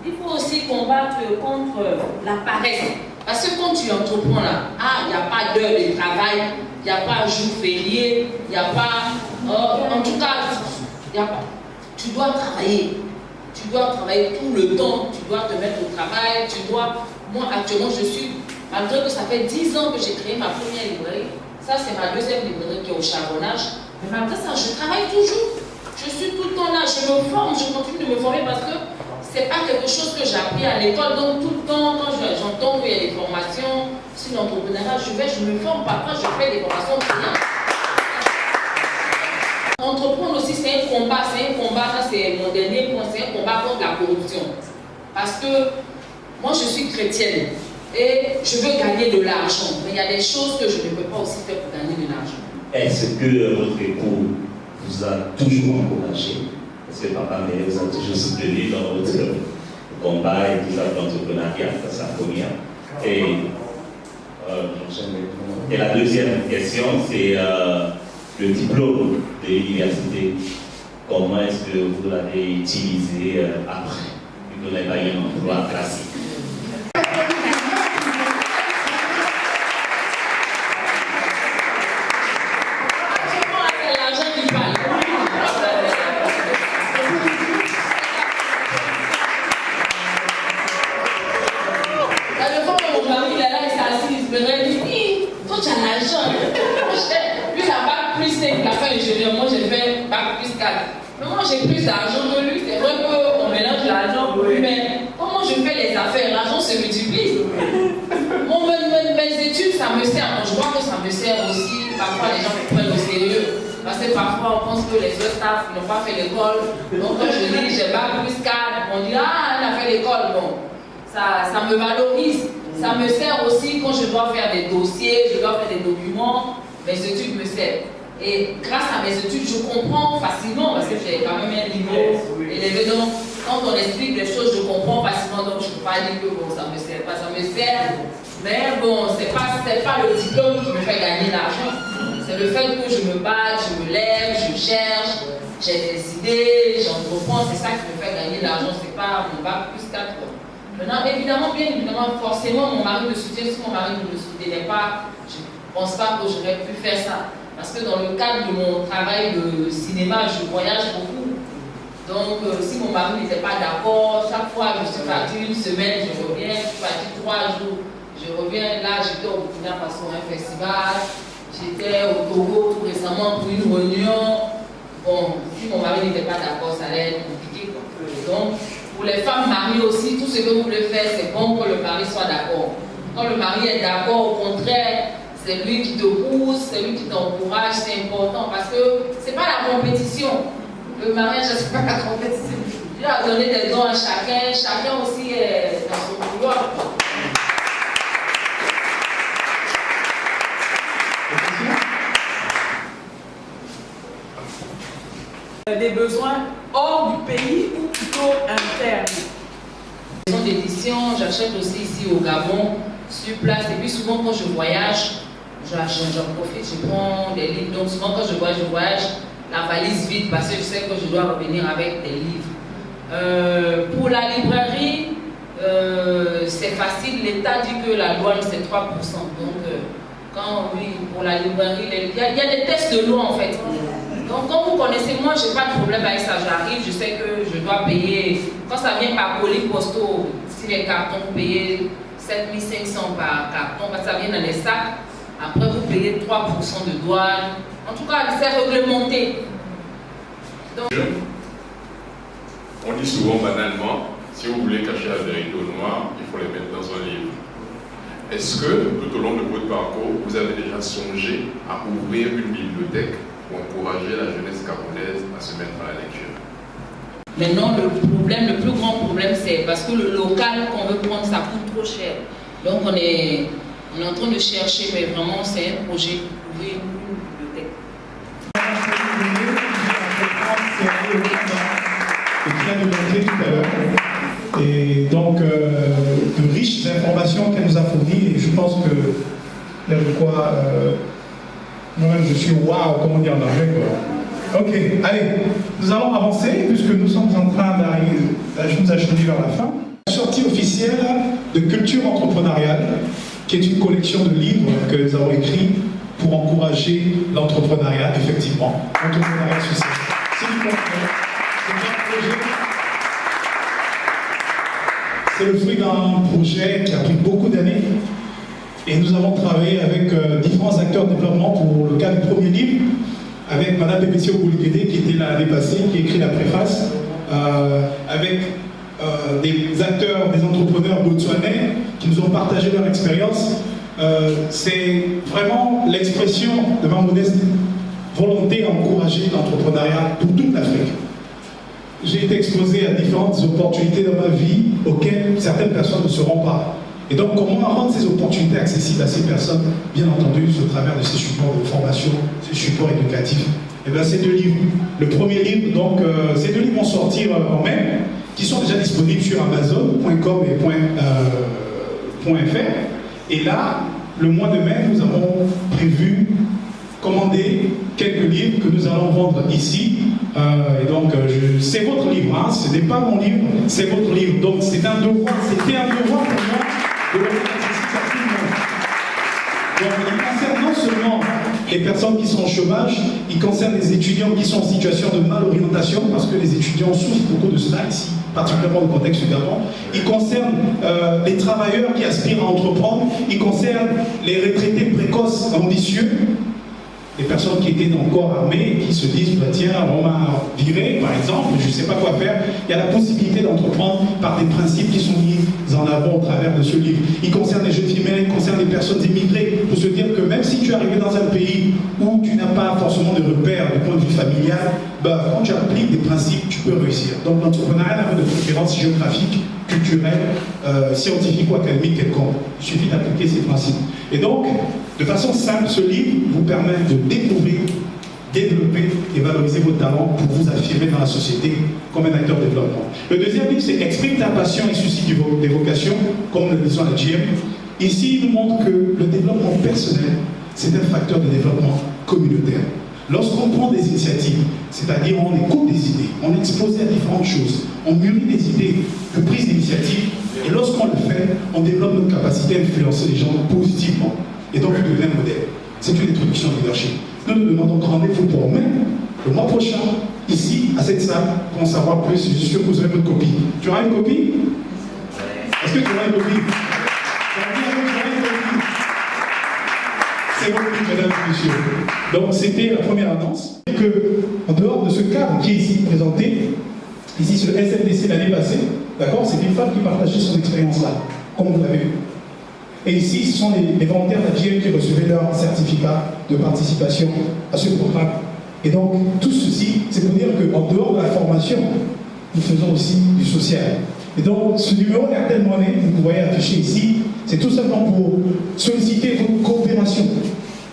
Il faut aussi combattre contre la paresse. Parce que quand tu entreprends là, il n'y a pas d'heure de travail, il n'y a pas jour férié, il n'y a pas, en tout cas, il n'y a pas. Tu dois travailler. Tu dois travailler tout le temps, tu dois te mettre au travail, moi actuellement je suis, malgré que ça fait 10 ans que j'ai créé ma première librairie, ça c'est ma deuxième librairie qui est au charbonnage, mais malgré ça je travaille toujours, je suis tout le temps là, je me forme, je continue de me former parce que c'est pas quelque chose que j'ai appris à l'école, donc tout le temps quand j'entends qu'il y a des formations sur l'entrepreneuriat, je me forme, parfois je fais des formations payantes. Entreprendre aussi, c'est un combat, ça c'est mon dernier point, c'est un combat contre la corruption. Parce que moi je suis chrétienne et je veux gagner de l'argent, mais il y a des choses que je ne peux pas aussi faire pour gagner de l'argent. Est-ce que votre époux vous a toujours encouragé? Parce que papa vous a toujours soutenu dans votre combat et tout ça, l'entrepreneuriat, c'est sa première. Et la deuxième question, c'est le diplôme de l'université, comment est-ce que vous l'avez utilisé après, vu que vous n'avez pas eu un emploi classique? C'est l'argent qui parle. La fois où mon mari il est là, il s'est assis, il se dit, toi tu as l'argent. Lui, il a bac plus 5, il a fait ingénieur. Moi, j'ai fait bac plus 4. Mais moi, j'ai plus d'argent que lui. C'est vrai qu'on mélange l'argent pour lui, mais comment je fais les affaires? L'argent se multiplie. Mes études, ça me sert. Je vois que ça me sert aussi. Parfois, les gens me prennent au sérieux. Parce que parfois, on pense que les autres staffs n'ont pas fait l'école. Donc, quand je dis j'ai bac plus 4, on dit elle a fait l'école. Bon, ça me valorise. Ça me sert aussi quand je dois faire des dossiers, je dois faire des documents. Mes études me servent. Et grâce à mes études, je comprends facilement parce que j'ai quand même un niveau élevé. Donc, quand on explique des choses, je comprends facilement. Donc, je ne peux pas dire que bon, ça me sert pas, ça me sert. Mais bon, c'est pas le diplôme qui me fait gagner l'argent. C'est le fait que je me bats, je me lève, je cherche, j'ai des idées, j'entreprends. C'est ça qui me fait gagner l'argent. C'est pas mon bac plus 4. Maintenant, évidemment, bien évidemment, forcément, mon mari me soutient. Si mon mari ne me soutenait pas, je ne pense pas que j'aurais pu faire ça. Parce que dans le cadre de mon travail de cinéma, je voyage beaucoup. Donc, si mon mari n'était pas d'accord, chaque fois, je suis partie une semaine, je reviens, je suis partie 3 jours, je reviens. Là, j'étais au Burkina Faso pour un festival, j'étais au Togo tout récemment pour une réunion. Bon, si mon mari n'était pas d'accord, ça allait être compliqué. Donc, pour les femmes mariées aussi, tout ce que vous voulez faire, c'est bon que le mari soit d'accord. Quand le mari est d'accord, au contraire, c'est lui qui te pousse, c'est lui qui t'encourage, c'est important parce que c'est pas la compétition. Le mariage, c'est pas la compétition. Dieu a donné des dons à chacun, chacun aussi est dans son couloir. Des besoins hors du pays ou plutôt internes. Maison d'édition, j'achète aussi ici au Gabon, sur place, et puis souvent quand je voyage, j'en profite, je prends des livres. Donc souvent quand je voyage, la valise vide parce que je sais que je dois revenir avec des livres. Pour la librairie, c'est facile, l'État dit que la douane c'est 3%. Donc pour la librairie, il y a des tests de loi en fait. Donc quand vous connaissez, moi je n'ai pas de problème avec ça, j'arrive, je sais que je dois payer, quand ça vient par colis postaux, si les cartons, vous payez 7500 par carton, parce que ça vient dans les sacs, après vous payez 3% de douane, en tout cas c'est réglementé. Donc, on dit souvent banalement, si vous voulez cacher la vérité au noir, il faut les mettre dans un livre. est-ce que tout au long de votre parcours, vous avez déjà songé à ouvrir une bibliothèque pour encourager la jeunesse gabonaise à se mettre à la lecture? Maintenant, le plus grand problème, c'est parce que le local qu'on veut prendre, ça coûte trop cher. Donc on est en train de chercher, mais vraiment c'est un projet pour ouvrir une bibliothèque. Et qui a démontré tout à l'heure. Et donc, de riches informations qu'elle nous a fournies, et je pense que, moi-même je suis waouh, comment dire en anglais, quoi. Ok, allez, nous allons avancer, puisque nous sommes en train d'acheminer vers la fin. La sortie officielle de Culture entrepreneuriale, qui est une collection de livres que nous avons écrits pour encourager l'entrepreneuriat, effectivement, l'entrepreneuriat social. C'est du concret. C'est le fruit d'un projet qui a pris beaucoup d'années et nous avons travaillé avec différents acteurs de développement pour le cas du premier livre, avec Mme Bébessio Boulikede qui était là l'année passée, qui a écrit la préface, avec des acteurs, des entrepreneurs botswanais qui nous ont partagé leur expérience. C'est vraiment l'expression de ma modeste volonté à encourager l'entrepreneuriat pour toute l'Afrique. J'ai été exposé à différentes opportunités dans ma vie auxquelles certaines personnes ne se rendent pas. Et donc, comment rendre ces opportunités accessibles à ces personnes, bien entendu, au travers de ces supports de formation, ces supports éducatifs? Et bien, ces deux livres. Le premier livre, donc, ces deux livres vont sortir en mai, qui sont déjà disponibles sur Amazon.com et .fr. Et là, le mois de mai, nous avons prévu commander quelques livres que nous allons vendre ici. Et donc, c'est votre livre, hein, ce n'est pas mon livre, c'est votre livre. Donc, c'était un devoir pour moi de le faire accessible à tout le monde. Donc, il concerne non seulement les personnes qui sont au chômage, il concerne les étudiants qui sont en situation de malorientation, parce que les étudiants souffrent beaucoup de cela ici, particulièrement au contexte du Gabon. Il concerne les travailleurs qui aspirent à entreprendre, il concerne les retraités précoces ambitieux, les personnes qui étaient encore armées et qui se disent bah, tiens, on m'a viré par exemple, je ne sais pas quoi faire. Il y a la possibilité d'entreprendre par des principes qui sont mis en avant au travers de ce livre. Il concerne les jeunes femelles, il concerne les personnes immigrées, pour se dire que même si tu es arrivé dans un pays où tu n'as pas forcément de repères du point de vue familial, bah, quand tu appliques des principes, tu peux réussir. Donc l'entrepreneuriat n'a pas de préférence géographique, culturelle, scientifique ou académique quelconque. Il suffit d'appliquer ces principes. Et donc, de façon simple, ce livre vous permet de découvrir, développer et valoriser vos talents pour vous affirmer dans la société comme un acteur de développement. Le deuxième livre, c'est Exprime ta passion et suscite des vocations, comme le disons à la GM. Ici, il nous montre que le développement personnel, c'est un facteur de développement communautaire. Lorsqu'on prend des initiatives, c'est-à-dire on écoute des idées, on est exposé à différentes choses, on mûrit des idées de prise d'initiative, et lorsqu'on le fait, on développe notre capacité à influencer les gens positivement. Et donc, vous devenez un modèle. C'est une introduction au leadership. Nous nous demandons rendez-vous pour mai, le mois prochain, ici, à cette salle, pour en savoir plus. Je suis sûr que vous aurez votre copie. Tu auras une copie? Est-ce que tu auras une copie? C'est votre livre, mesdames et messieurs. Donc, c'était la première annonce. Et que, en dehors de ce cadre qui est ici présenté, ici sur le SFDC l'année passée, d'accord, c'est une femme qui partageait son expérience là, comme vous l'avez vu. Et ici, ce sont les volontaires de la GM qui recevaient leur certificat de participation à ce programme. Et donc, tout ceci, c'est pour dire qu'en dehors de la formation, nous faisons aussi du social. Et donc, ce numéro Airtel Money, que vous voyez affiché ici, c'est tout simplement pour solliciter votre coopération,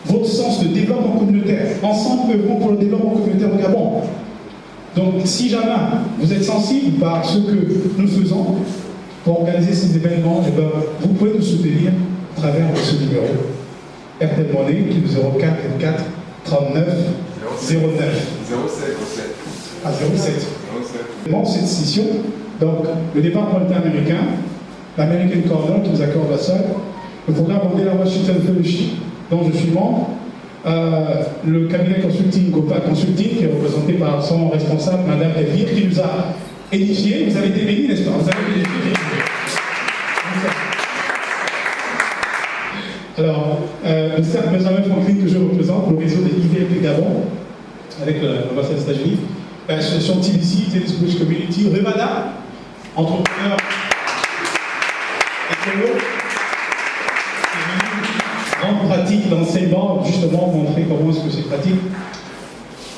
votre sens de développement communautaire. Ensemble, œuvrons pour le développement communautaire au Gabon. Donc, si jamais vous êtes sensible par ce que nous faisons, pour organiser ces événements, eh ben, vous pouvez nous soutenir à travers ce numéro. Airtel Money, qui est 04 39 09. 07. Ah, 07. Dans cette session, donc, le département américain, l'American Corner qui nous accorde la salle, le programme Mandela Washington Fellowship, dont je suis membre, le cabinet consulting Gopa Consulting, qui est représenté par son responsable, Mme Elvire, qui nous a édifié. Vous avez été bénis, n'est-ce pas? Vous avez été édifié. Alors, le cercle Benjamin Franklin que je représente, le réseau des IDLP Gabon, avec l'ambassade des États-Unis, l'association TBC, Tennis Bridge Community, Revada, entrepreneur écolo, simplement montrer comment est-ce que c'est pratique.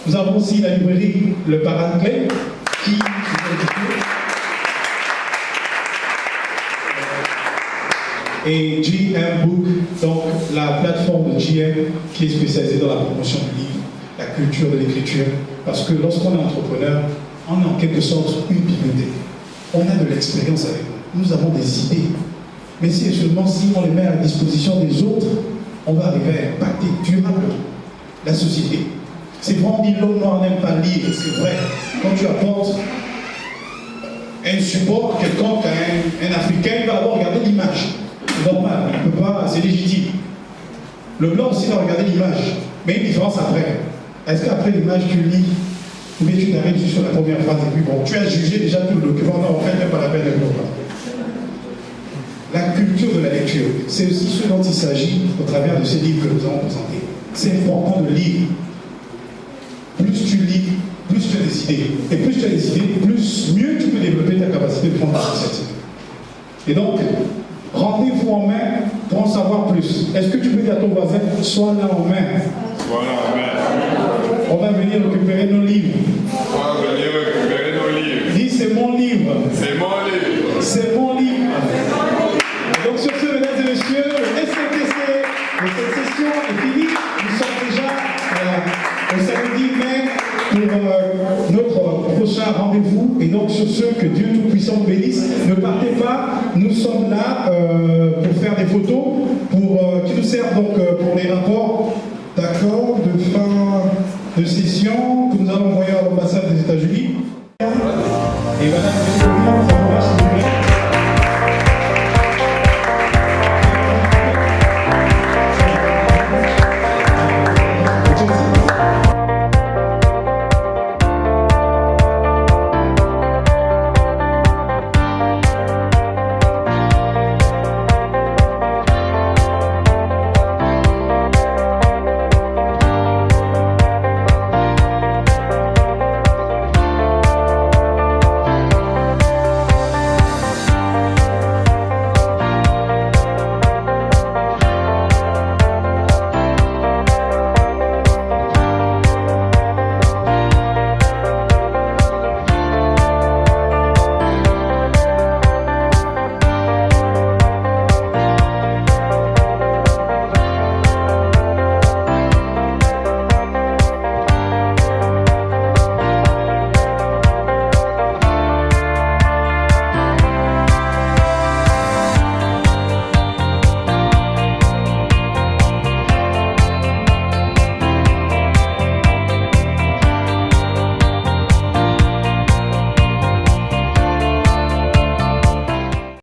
Nous avons aussi la librairie Le Paraclet qui et GM Book, donc la plateforme de GM qui est spécialisée dans la promotion du livre, la culture de l'écriture, parce que lorsqu'on est entrepreneur, on est en quelque sorte une bibliothèque. On a de l'expérience avec nous, nous avons des idées, mais si seulement si on les met à la disposition des autres, on va arriver à impacter durablement la société. C'est vrai, on dit l'homme noir n'aime pas lire, c'est vrai. Quand tu apportes un support quelconque à un Africain, il va d'abord regarder l'image. C'est normal, il ne peut pas, c'est légitime. Le blanc aussi va regarder l'image, mais une différence après. Est-ce qu'après l'image tu lis, ou bien tu t'arrêtes juste sur la première phrase et puis bon, tu as jugé déjà tout le document, non, en fait, il n'y a pas la peine de le voir. La culture de la lecture, c'est aussi ce dont il s'agit au travers de ces livres que nous avons présentés. C'est important de lire. Plus tu lis, plus tu as des idées. Et plus tu as des idées, mieux tu peux développer ta capacité de prendre des initiatives. Et donc, rendez-vous en main pour en savoir plus. Est-ce que tu peux dire à ton voisin, sois là en main? Voilà, amen. On va venir récupérer nos livres. On va venir récupérer nos livres. Dis, c'est mon livre. C'est mon livre. C'est mon livre. Et donc sur ce, mesdames et messieurs, le SMTC de cette session est fini. Nous sommes déjà au samedi mai pour notre prochain rendez-vous. Et donc sur ce, que Dieu Tout-Puissant vous bénisse. Ne partez pas, nous sommes là pour faire des photos qui nous servent donc pour les rapports.